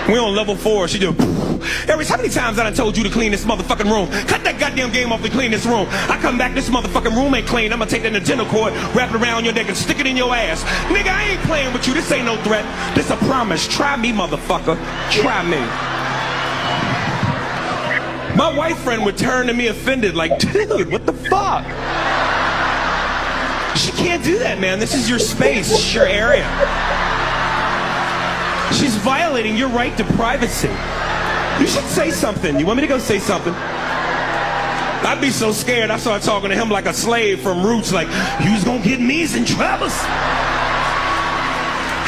We on level 4. She just, Aries, how many times I done told you to clean this motherfucking room? Cut that goddamn game off and clean this room. I come back, this motherfucking room ain't clean. I'm gonna take that Nintendo cord, wrap it around your neck and stick it in your ass. Nigga, I ain't playing with you. This ain't no threat. This a promise. Try me, motherfucker. Try me. My white friend would turn to me offended like, dude, what the fuck? She can't do that, man. This is your space. This is your area. She's violating your right to privacy. You should say something. You want me to go say something? I'd be so scared I started talking to him like a slave from Roots, like, you's gonna get me's and troubles.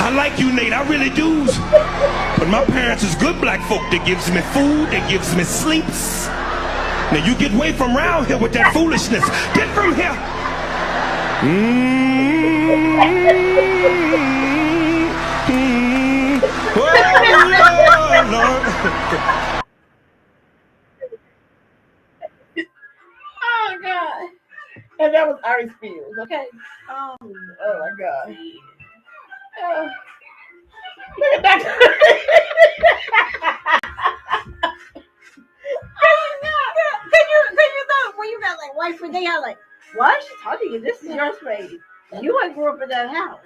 I like you, Nate, I really do. But my parents is good black folk that gives me food, that gives me sleeps. Now you get away from around here with that foolishness. Get from here. Oh, Lord. Oh God. And that was Ari Spears, okay? Oh my God. Look at that. Can you know when you got like white for they are like, why is she talking to you? This is your space. You ain't grew up in that house.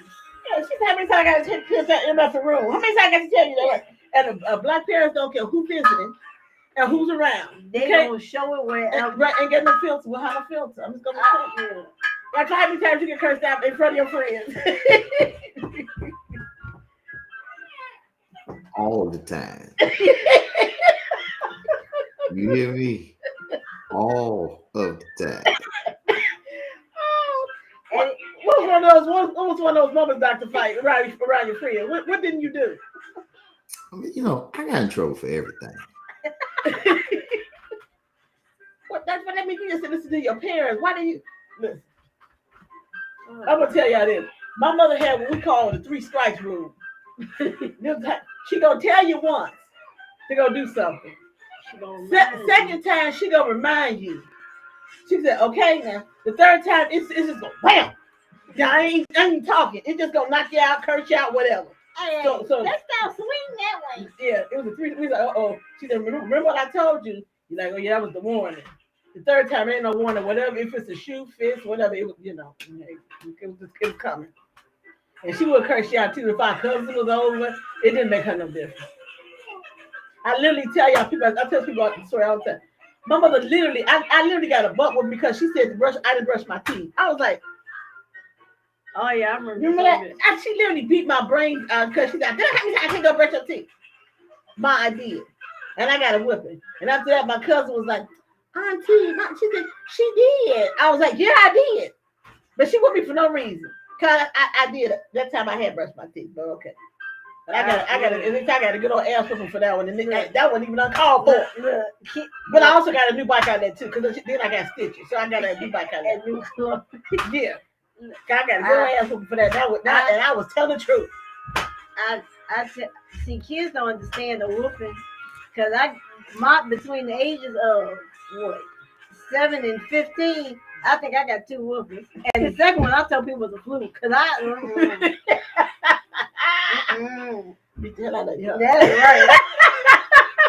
Yeah, she said, how many times I got to take kids out in the room? How many times I got to tell you that? And black parents don't care who's visiting and who's around. They don't show it where right, and get no filter. We'll have a filter. I'm just going to say it. Like how many times you get cursed out in front of your friends? All the time. You hear me? All of the time. What was one of those moments, Dr. Fite, around your friends? What didn't you do? I mean, you know, I got in trouble for everything. That's what that means. You just listen to your parents. Why do you listen? I'm gonna tell y'all this. My mother had what we call the 3 strikes rule. She gonna tell you once to go do something. Second time she gonna remind you. She said, "Okay, now the third time it's just gonna wham." Now I ain't even talking. It's just gonna knock you out, curse you out, whatever. So let's start swing that way. Yeah, it was a 3. We was like, oh. She said, remember what I told you? You're like, oh yeah, that was the warning. The third time ain't no warning. Whatever, if it's a shoe, fist, whatever, it was, it was coming. And she would curse you out too. If our cousin was over, it didn't make her no difference. I literally tell y'all people. I tell people about the story all the time. My mother literally, I literally got a butt with because she said I didn't brush my teeth. I was like, oh yeah, I remember that. She literally beat my brain because she said, I can't go brush your teeth. I did, and I got a whipping. And after that, my cousin was like, Auntie, she said she did. I was like, yeah, I did, but she whipped me for no reason. Cause I did that time I had brushed my teeth, but okay. But I got a good old ass whipping for that one, and that wasn't even uncalled for. But I also got a new bike out there too, because then I got stitches, so I got a new bike out there. Yeah, I got a good ass whipping for that. And I was telling the truth. See, kids don't understand the whooping, because between the ages of 7 and 15. I think I got 2 whoopings. And the second one I tell people was a fluke. Because Beat the hell out of you. That's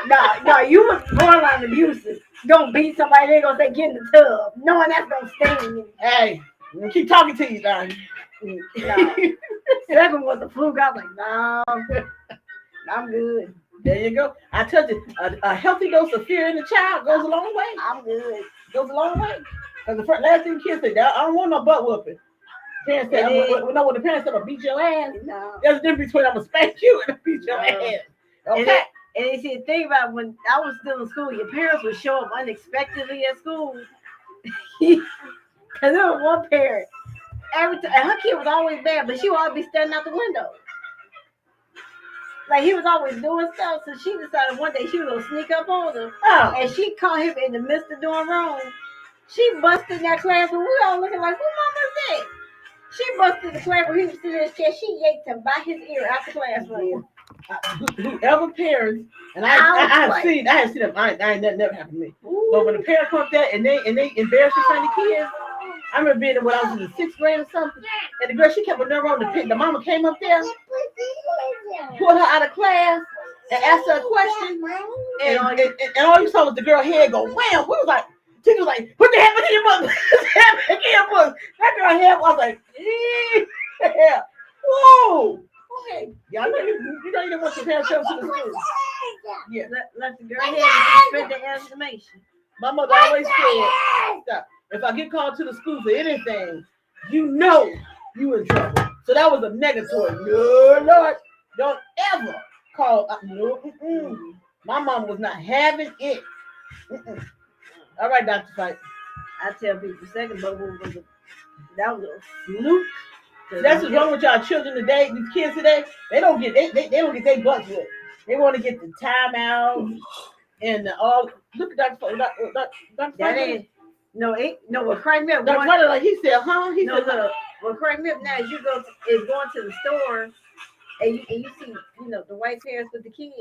right. No, you was borderline abusive. Don't beat somebody, they going to say, get in the tub. Knowing that's going to sting you. Hey, I'm going to keep talking to you, Don. No. Second was a fluke. I was like, no, I'm good. There you go. I tell you, a healthy dose of fear in the child goes a long way. I'm good. Goes a long way. Because the last thing kids say, I don't want no butt whooping. Parents say, when the parents say, I'm going to beat your ass. No. There's a difference between I'm going to spank you and beat your ass. Okay. And they see, think about when I was still in school, your parents would show up unexpectedly at school. Because there was one parent, every time, and her kid was always bad, but she would always be standing out the window. Like he was always doing stuff, so she decided one day she was gonna sneak up on him. Oh. And she caught him in the midst of doing wrong. She busted in that classroom. We all looking like, who mama's that? She busted the classroom. He was sitting in his chair. She yanked him by his ear out the classroom. Whoever parents, and I have seen them. I ain't never happened to me. Ooh. But when the parents come up there and they embarrass in front of the kids, I remember being when I was in the 6th grade or something, and the girl, she kept a nerve on the pit. The mama came up there, pulled her out of class, and asked her a question, and all you saw was the girl head go wham. We was like, she was like, put the hand back in your mother. That girl head was like, yeah. Whoa. Okay. Yeah, I know you didn't want your parents to come to the school. Yeah. Let the girl head suspend the estimation. My mother always said, stop. If I get called to the school for anything, you know you in trouble. So that was a negatory. No, Lord, don't ever call. No, my mom was not having it. All right, Dr. Fite. I tell people, second bubble was that was a fluke. That's what's wrong with y'all children today. These kids today, they don't get their butts whipped. They want to get the timeout and all. Look at Dr. Fite. No, what cracked me up. Like he said, huh? He said, look, what cracked me up now is going to the store and you see, the white parents with the kids.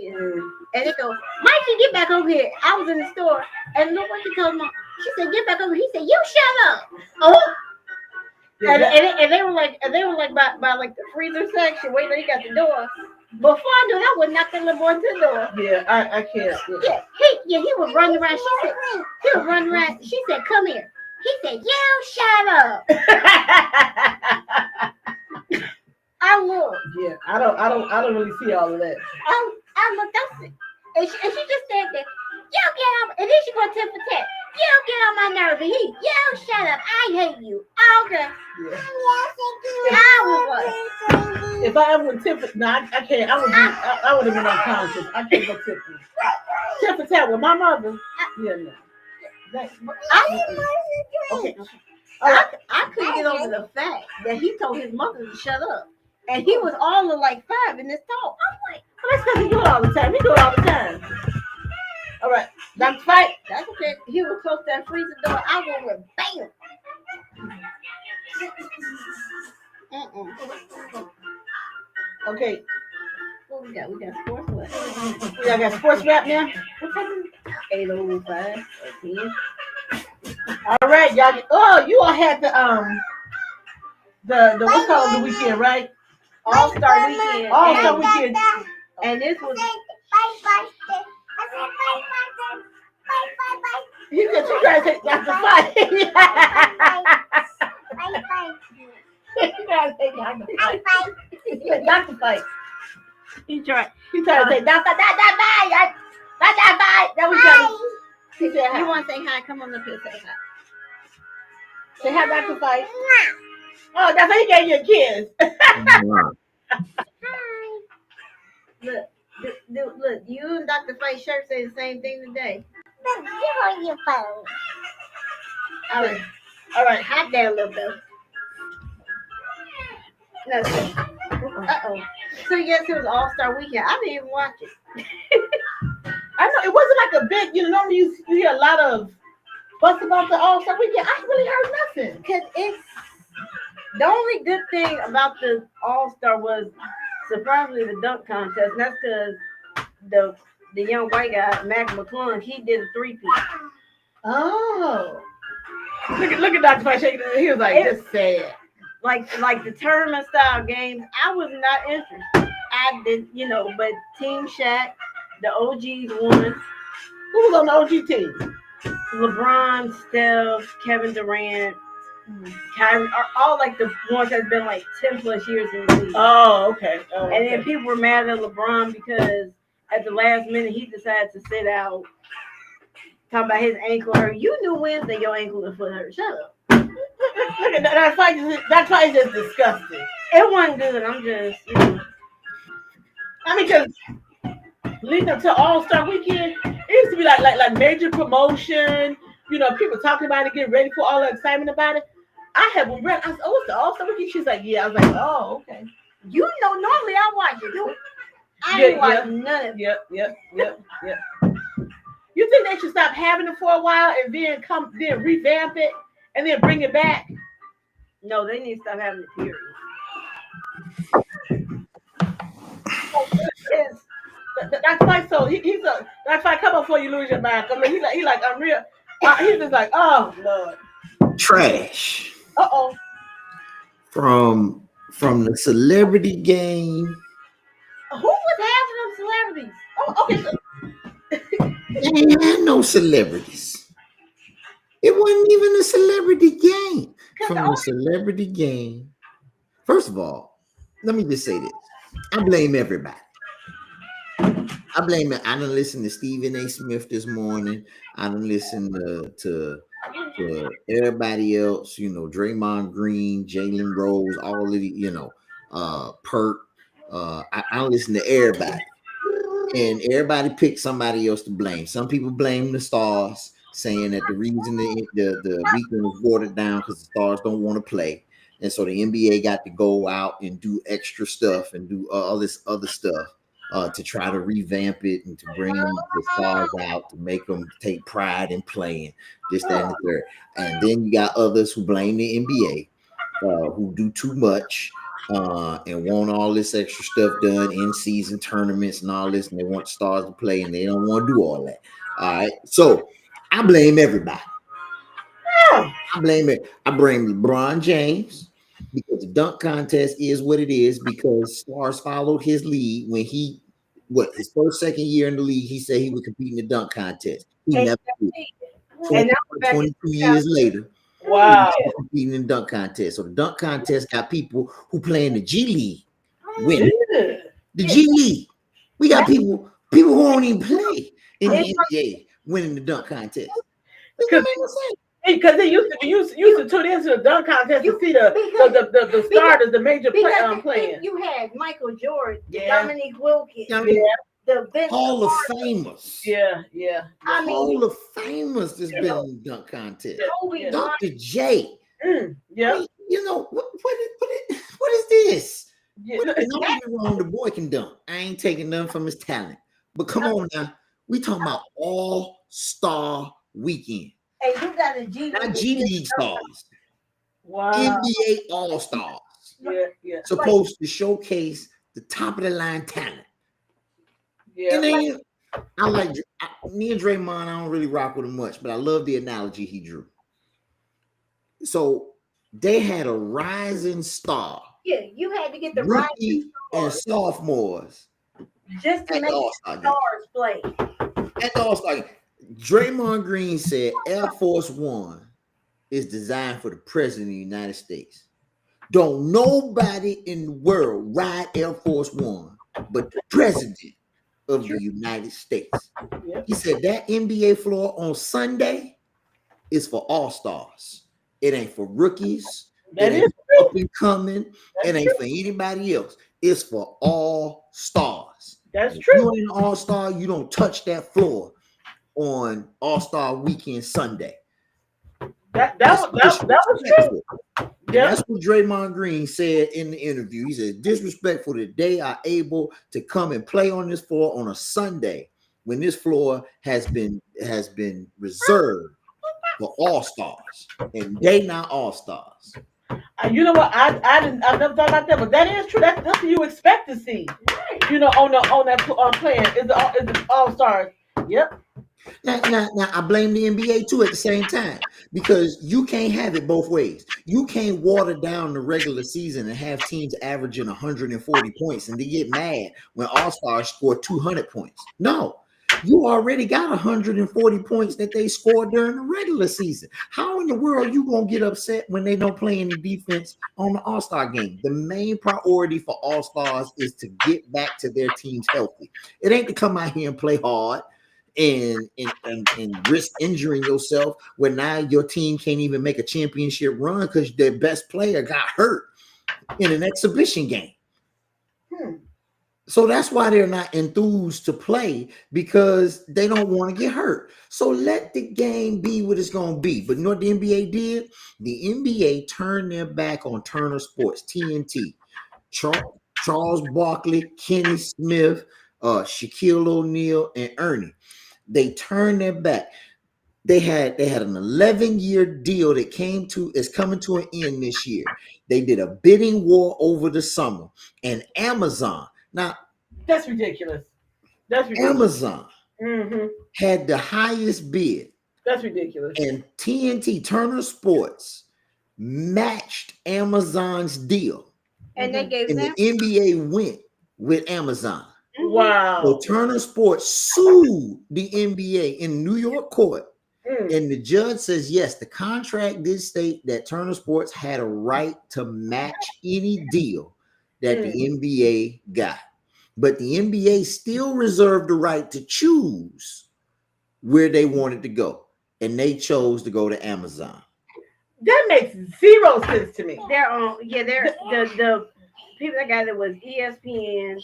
And they go, Mikey, get back over here. I was in the store and look what she told me. She said, get back over here. He said, you shut up. Oh. And they were like by like the freezer section, waiting till he got the door. Before I knew that, I would knock that little boy to the door. Yeah, I can't. Yeah, he was running around. She said, come here. He said, "You shut up." I looked. Yeah, I don't really see all of that. I looked. And she just said that. You get on, and then she went tit for tat. You get on my nerves, and you shut up. I hate you. Okay. Yeah. I was like, If I ever went tit for, no, I can't. I would have been unconscious. I can't go tit for tat with my mother. Yeah, no. Okay. I couldn't get over the fact that he told his mother to shut up. And he was all of like 5 in this talk. I'm like, well, that's because he do it all the time. He do it all the time. All right. Dr. Fite. That's okay. He was close to that freezer door. I went with bam. Okay. What we got? We got sports what? Y'all got sports rap now? 8:05. All right, y'all. Oh, you all had the what's called the weekend, right? All-Star Weekend. All-Star Weekend. And this was. He said you guys take Dr. Fight. You guys take Dr. Fight. He said Dr. Fight. He tried to say Dr. Fight. That was he said you want to say hi? Come on up here, say hi. Say hi, Dr. Fight. Oh, that's how he gave you a kiss. Look, you and Dr. Fight's shirt say the same thing today. Give on your phone. All right, hot down a little bit. Uh-oh. So yes, it was All-Star Weekend. I didn't even watch it. I know it wasn't like a big, normally you hear a lot of buzz about the All-Star Weekend. I really heard nothing. Because it's the only good thing about the All-Star was surprisingly the dunk contest. And that's because the young white guy, Mac McClung, he did a 3-peat. Oh. Look at Dr. Fight shaking his head. He was like, it's sad. Like the tournament style games, I was not interested. I did, but Team Shaq, the OGs won. Who was on the OG team? LeBron, Steph, Kevin Durant, Kyrie, are all like the ones that's been like 10 plus years in the league. Oh, okay. And then people were mad at LeBron because at the last minute he decided to sit out. Talking about his ankle hurt. You knew Wednesday your ankle and foot hurt. Shut up. Look at that fight. That fight is just disgusting. It wasn't good. I'm just, I mean, because leading up to All-Star Weekend, it used to be like major promotion. People talking about it, getting ready for all the excitement about it. I had one read. I said, "Oh, it's the All-Star Weekend." She's like, "Yeah." I was like, "Oh, okay." Normally I watch it. I ain't watch none of it. Yep. You think they should stop having it for a while and then revamp it and then bring it back? No, they need to stop having it, period. That's why. So he's a. That's why. Come on, before you lose your mind. I mean, he like unreal. He's just like, oh Lord. Trash. Uh-oh. From the celebrity game. Who was half of them celebrities? Oh, okay. They ain't had no celebrities. It wasn't even a celebrity game. From the celebrity game. First of all, let me just say this. I blame everybody. I blame it. I done listened to Stephen A. Smith this morning. I done listened to everybody else, Draymond Green, Jalen Rose, all of the, Perk. I listen to everybody. And everybody picked somebody else to blame. Some people blame the Stars, saying that the reason the weekend was watered down because the Stars don't want to play. And so the NBA got to go out and do extra stuff and do all this other stuff to try to revamp it and to bring the Stars out to make them take pride in playing this, that, and the third. And then you got others who blame the NBA, who do too much. And want all this extra stuff done in season tournaments and all this, and they want Stars to play, and they don't want to do all that. All right, so I blame everybody. I blame LeBron James because the dunk contest is what it is because Stars followed his lead when his first, second year in the league, he said he would compete in the dunk contest. He never did. 22 years later. Wow. Competing in dunk contest. So the dunk contest got people who play in the G League winning. Yeah. The G League. We got people who don't even play in the NBA winning the dunk contest. This don't make no sense. Because they used to tune into the dunk contest to see the starters, the major players. You had Michael Jordan, Yeah. Dominique Wilkins, Yeah. the Hall of Famers. Yeah. I mean, Hall of Famers that's been in the dunk contest. Kobe Dr. J. Yeah. I mean, you know, what is this? Yeah. Don't get me wrong, the boy can dunk. I ain't taking nothing from his talent. But come on now. We talking about all-star weekend. Hey, you got a G League. Not G League stars. Wow. NBA all-stars. Yeah. Supposed to showcase the top of the line talent. Yeah. And then me and Draymond, I don't really rock with him much, but I love the analogy he drew. So they had a rising star. Yeah, you had to get the rookie and sophomores just to make stars play. At the All-Star game. Draymond Green said Air Force One is designed for the President of the United States. Don't nobody in the world ride Air Force One but the President of the United States. He said that NBA floor on Sunday is for all-stars. It ain't for rookies. It ain't for up and coming. It ain't for anybody else. It's for all stars. That's true. If you're an all-star, you don't touch that floor on All-Star Weekend Sunday. That was true. Yeah. That's what Draymond Green said in the interview. He said, disrespectful that they are able to come and play on this floor on a Sunday when this floor has been reserved for all-stars. And they not all-stars. You know what? I've never thought about that, but that is true. That's what you expect to see. You know, on that playing is the all-stars. Yep. Now, I blame the NBA too at the same time because you can't have it both ways. You can't water down the regular season and have teams averaging 140 points and they get mad when All-Stars score 200 points. No, you already got 140 points that they scored during the regular season. How in the world you gonna get upset when they don't play any defense on the All-Star game? The main priority for All-Stars is to get back to their teams healthy. It ain't to come out here and play hard and risk injuring yourself when now your team can't even make a championship run because their best player got hurt in an exhibition game. So that's why they're not enthused to play because they don't want to get hurt. So let the game be what it's going to be. But you know what the NBA did? The NBA turned their back on Turner Sports, TNT. Charles Barkley, Kenny Smith, Shaquille O'Neal, and Ernie. They turned their back. They had an 11-year deal that is coming to an end this year. They did a bidding war over the summer, and Amazon. Now that's ridiculous. Amazon had the highest bid. That's ridiculous. And TNT Turner Sports matched Amazon's deal, and they gave and them. the NBA went with Amazon. Wow. So Turner Sports sued the NBA in New York court. And the judge says, yes, the contract did state that Turner Sports had a right to match any deal that the NBA got. But the NBA still reserved the right to choose where they wanted to go. And they chose to go to Amazon. That makes zero sense to me. They're the people that got it was ESPN,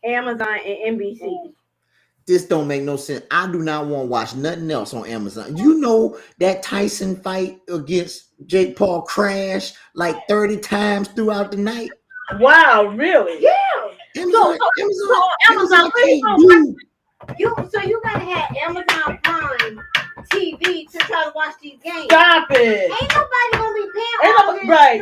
Amazon, and NBC. This don't make no sense. I do not want to watch nothing else on Amazon. You know that Tyson fight against Jake Paul crashed like 30 times throughout the night. Wow, really? Yeah. Amazon So you gotta have Amazon Prime TV to try to watch these games. Stop it! Ain't nobody gonna be paying.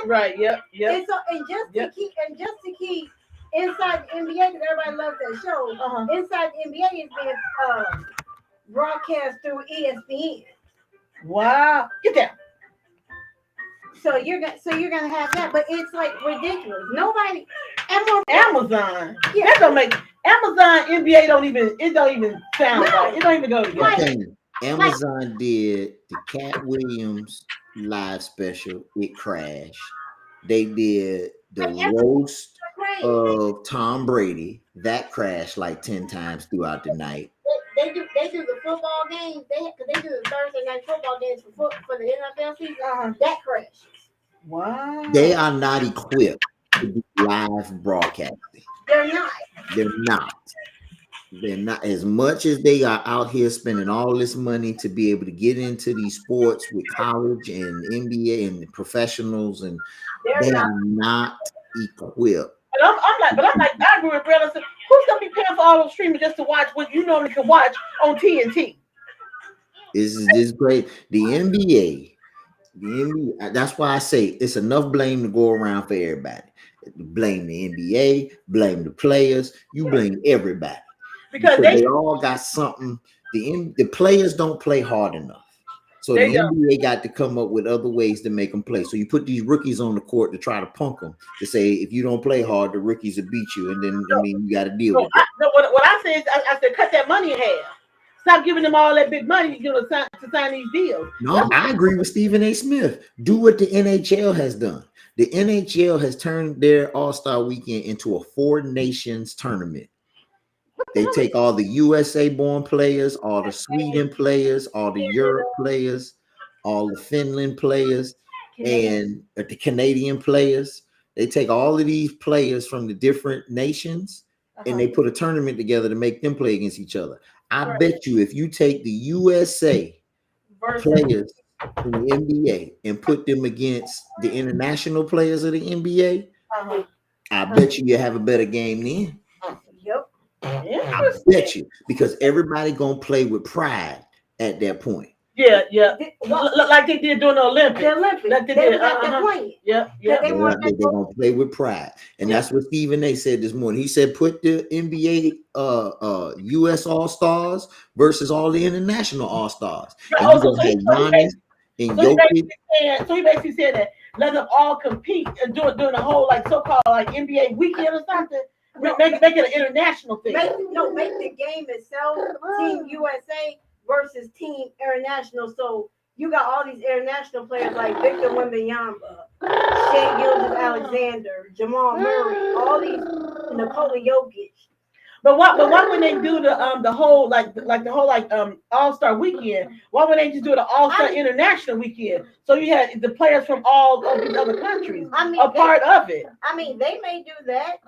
Right. Yep. And just to keep inside the NBA, because everybody loves that show. Inside the NBA is being broadcast through ESPN. Wow, get down. So you're gonna have that, but it's like ridiculous. Nobody. Amazon. Yeah. That don't make Amazon NBA don't even sound right. It don't even go together. Amazon did the Cat Williams live special. It crashed. They did the roast of Tom Brady. That crashed like 10 times throughout the night. They do the football games. They do the Thursday night football games for the NFL season. That crashes. Wow. They are not equipped to do live broadcasting. They're not. They're not. They're not, as much as they are out here spending all this money to be able to get into these sports with college and NBA and professionals, and they are not equipped. But I'm like, I agree with Brad. I said, who's gonna be paying for all those streaming just to watch what you normally can watch on TNT? This is great. The NBA, that's why I say it's enough blame to go around for everybody. Blame the NBA, blame the players, you blame everybody. Because they all got something. The players don't play hard enough. So the NBA got to come up with other ways to make them play. So you put these rookies on the court to try to punk them, to say, if you don't play hard, the rookies will beat you. And then, you got to deal with it. What I said is, I said, cut that money in half. Stop giving them all that big money to sign these deals. No, I agree with Stephen A. Smith. Do what the NHL has done. The NHL has turned their All-Star Weekend into a 4 nations tournament. They take all the USA-born players, all the Sweden players, all the Europe players, all the Finland players, and the Canadian players. They take all of these players from the different nations, and they put a tournament together to make them play against each other. I bet you if you take the USA players from the NBA and put them against the international players of the NBA, I bet you have a better game then. Yep. I bet you, because everybody gonna play with pride at that point. Yeah. Like they did during the Olympics. Like they did. Yeah. They're gonna play with pride, and that's what Stephen A. said this morning. He said, put the NBA, US All Stars versus all the international All Stars. So he basically said that let them all compete and do it during the whole so-called NBA weekend or something. Make it an international thing. Make the game itself Team USA versus Team International. So you got all these international players like Victor Wembanyama, Shai Gilgeous-Alexander, Jamal Murray, all these Nikola Jokic. But why when they do the whole All-Star weekend? Why would they just do the All-Star International weekend? So you had the players from all of these other countries part of it. I mean, they may do that.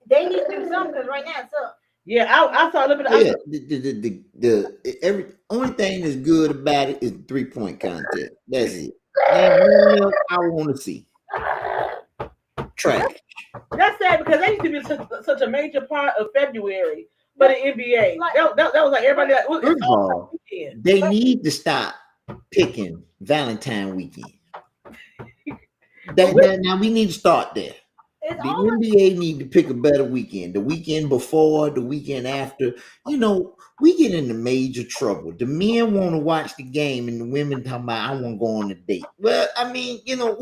They need to do something because right now it's up. Yeah, I saw a little bit. The only thing that's good about it is the 3-point contest. That's it. Nothing else I want to see. Trash. That's sad because that used to be such a major part of February for the NBA. That was like everybody. First of all, they need to stop picking Valentine weekend. Now we need to start there. The NBA need to pick a better weekend. The weekend before, the weekend after. We get into major trouble. The men want to watch the game, and the women talking about, I want to go on a date. Well, I mean, It didn't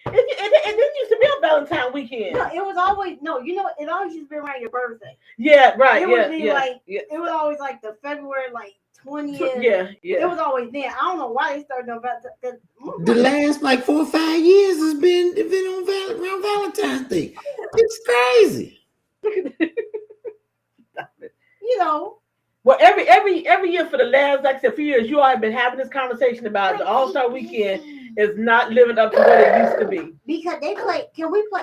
used to be on Valentine weekend. No, it was always it always used to be around your birthday. Yeah, right. It would be it was always like the February 20th. Yeah. It was always then. I don't know why they started about the last 4 or 5 years has been on around Valentine's Day. It's crazy. Well, every year for the last few years, you all have been having this conversation about the All-Star weekend is not living up to what it used to be. Because they play. Can we play?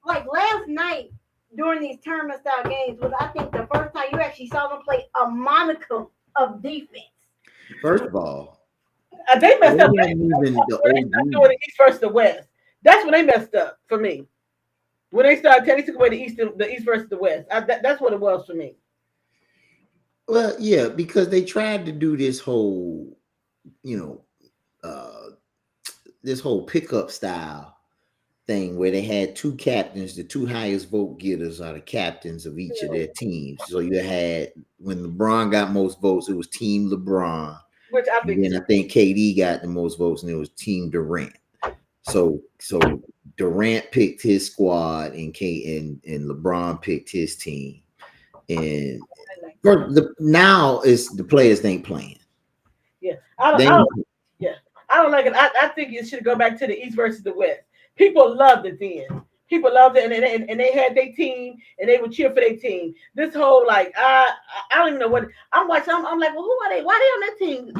Like last night during these tournament style games was, I think, the first time you actually saw them play a modicum of defense. First of all, they messed up. Doing the East versus the West. That's when they messed up for me. When they started, they took away the East versus the West. That's what it was for me. Well, yeah, because they tried to do this whole, this whole pickup style thing where they had 2 captains. The 2 highest vote getters are the captains of each of their teams. So you had, when LeBron got most votes, it was Team LeBron. Which I think KD got the most votes, and it was Team Durant. So Durant picked his squad, and LeBron picked his team, and Now is the players ain't playing. Yeah, I don't like it. I think it should go back to the East versus the West. People loved it then. People loved it, and they had their team, and they would cheer for their team. This whole like, I don't even know what I'm watching. I'm like, well, who are they? Why are they on that team?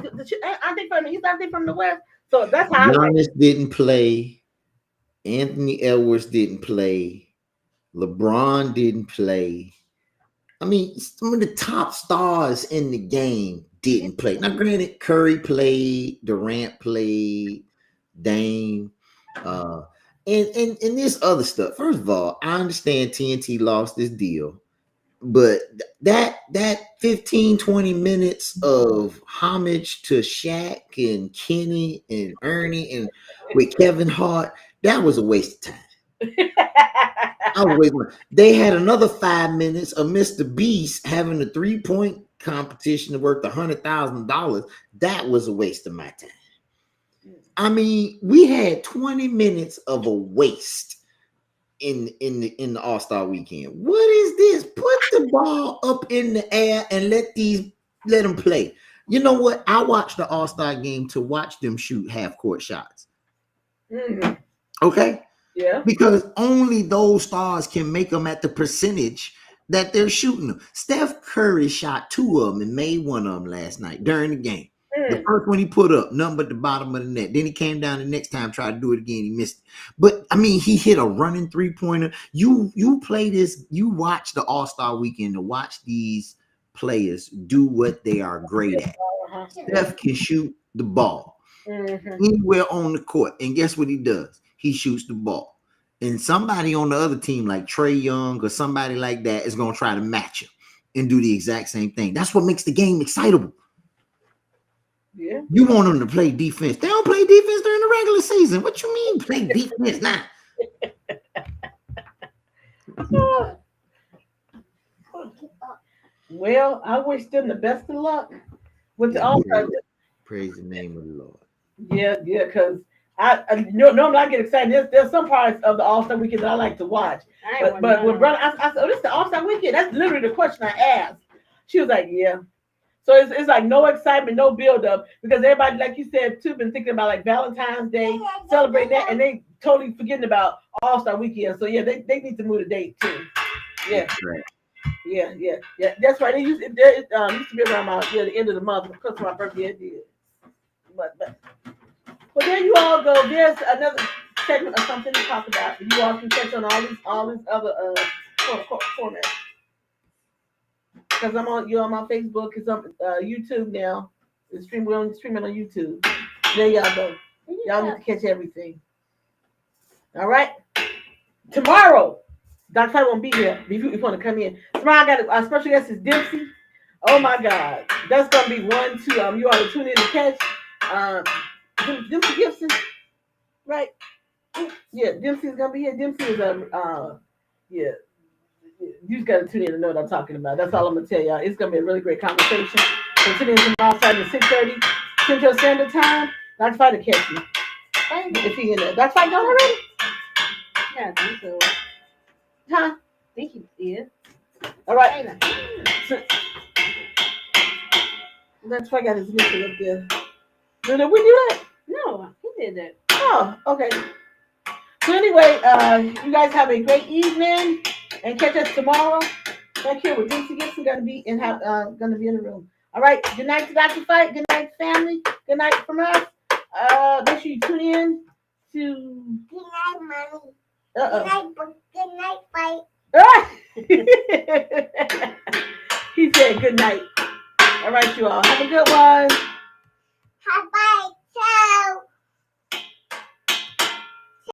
Aren't they from the East? Aren't they from the West? So that's how Giannis didn't play. Anthony Edwards didn't play. LeBron didn't play. I mean, some of the top stars in the game didn't play. Now, granted, Curry played, Durant played, Dame, and this other stuff. First of all, I understand TNT lost this deal, but that 15, 20 minutes of homage to Shaq and Kenny and Ernie and with Kevin Hart, that was a waste of time. They had another 5 minutes of Mr. Beast having a 3-point competition worth $100,000. That was a waste of my time. I mean, we had 20 minutes of a waste in the All-Star weekend. What is this? Put the ball up in the air and let them play. You know what? I watched the All-Star game to watch them shoot half-court shots. Mm-hmm. Okay? Yeah. Because only those stars can make them at the percentage that they're shooting them. Steph Curry shot 2 of them and made 1 of them last night during the game. The first one he put up, nothing but the bottom of the net. Then he came down the next time, tried to do it again. He missed it. But I mean, he hit a running 3-pointer. You play this, you watch the All-Star weekend to watch these players do what they are great at. Steph can shoot the ball anywhere on the court. And guess what he does? He shoots the ball. And somebody on the other team, like Trae Young or somebody like that, is going to try to match him and do the exact same thing. That's what makes the game excitable. Yeah. You want them to play defense. They don't play defense during the regular season. What you mean play defense now? Well, I wish them the best of luck with the All-Star. Praise the name of the Lord. Yeah, because normally I get excited. There's some parts of the All-Star weekend that I like to watch. But when brother, I said, oh, this is the All-Star weekend. That's literally the question I asked. She was like, yeah. So it's like no excitement, no build-up, because everybody, like you said, too, been thinking about like Valentine's Day, celebrating that, and they totally forgetting about All-Star weekend. So yeah, they need to move the date too. Yeah. Right. Yeah. That's right. It used to be around the end of the month, because my birthday it did. But well, there you all go. There's another segment of something to talk about. You all can catch on all these other formats. Because you're on my Facebook, it's on YouTube now. We're streaming on YouTube. There y'all go. Y'all need to catch everything. All right. Tomorrow, Dr. Fite won't be here if you want to come in. Tomorrow I got our special guest is Dempsey. Oh my God. That's gonna be 1, 2. You ought to tune in to catch Dempsey Gibson. Right? Yeah, Dempsey's gonna be here. Dempsey is yeah. You just got to tune in to know what I'm talking about. That's all I'm going to tell y'all. It's going to be a really great conversation. So tune in tomorrow, starting at 6:30 Central Standard Time. Dr. Fite will catch you. If he in there. Dr. Fite gone already? Yeah, I think so. Huh? I think he is. All right. Dr. Fite got his initial up there. Did we do that? No, he did that. Oh, okay. So anyway, you guys have a great evening. And catch us tomorrow back here with Dempsey Gibson gonna be in the room. All right. Good night to Dr. Fite. Good night, family. Good night from us. Make sure you tune in to Good night, Mommy. Good night, Fite. He said good night. All right, you all. Have a good one. Bye.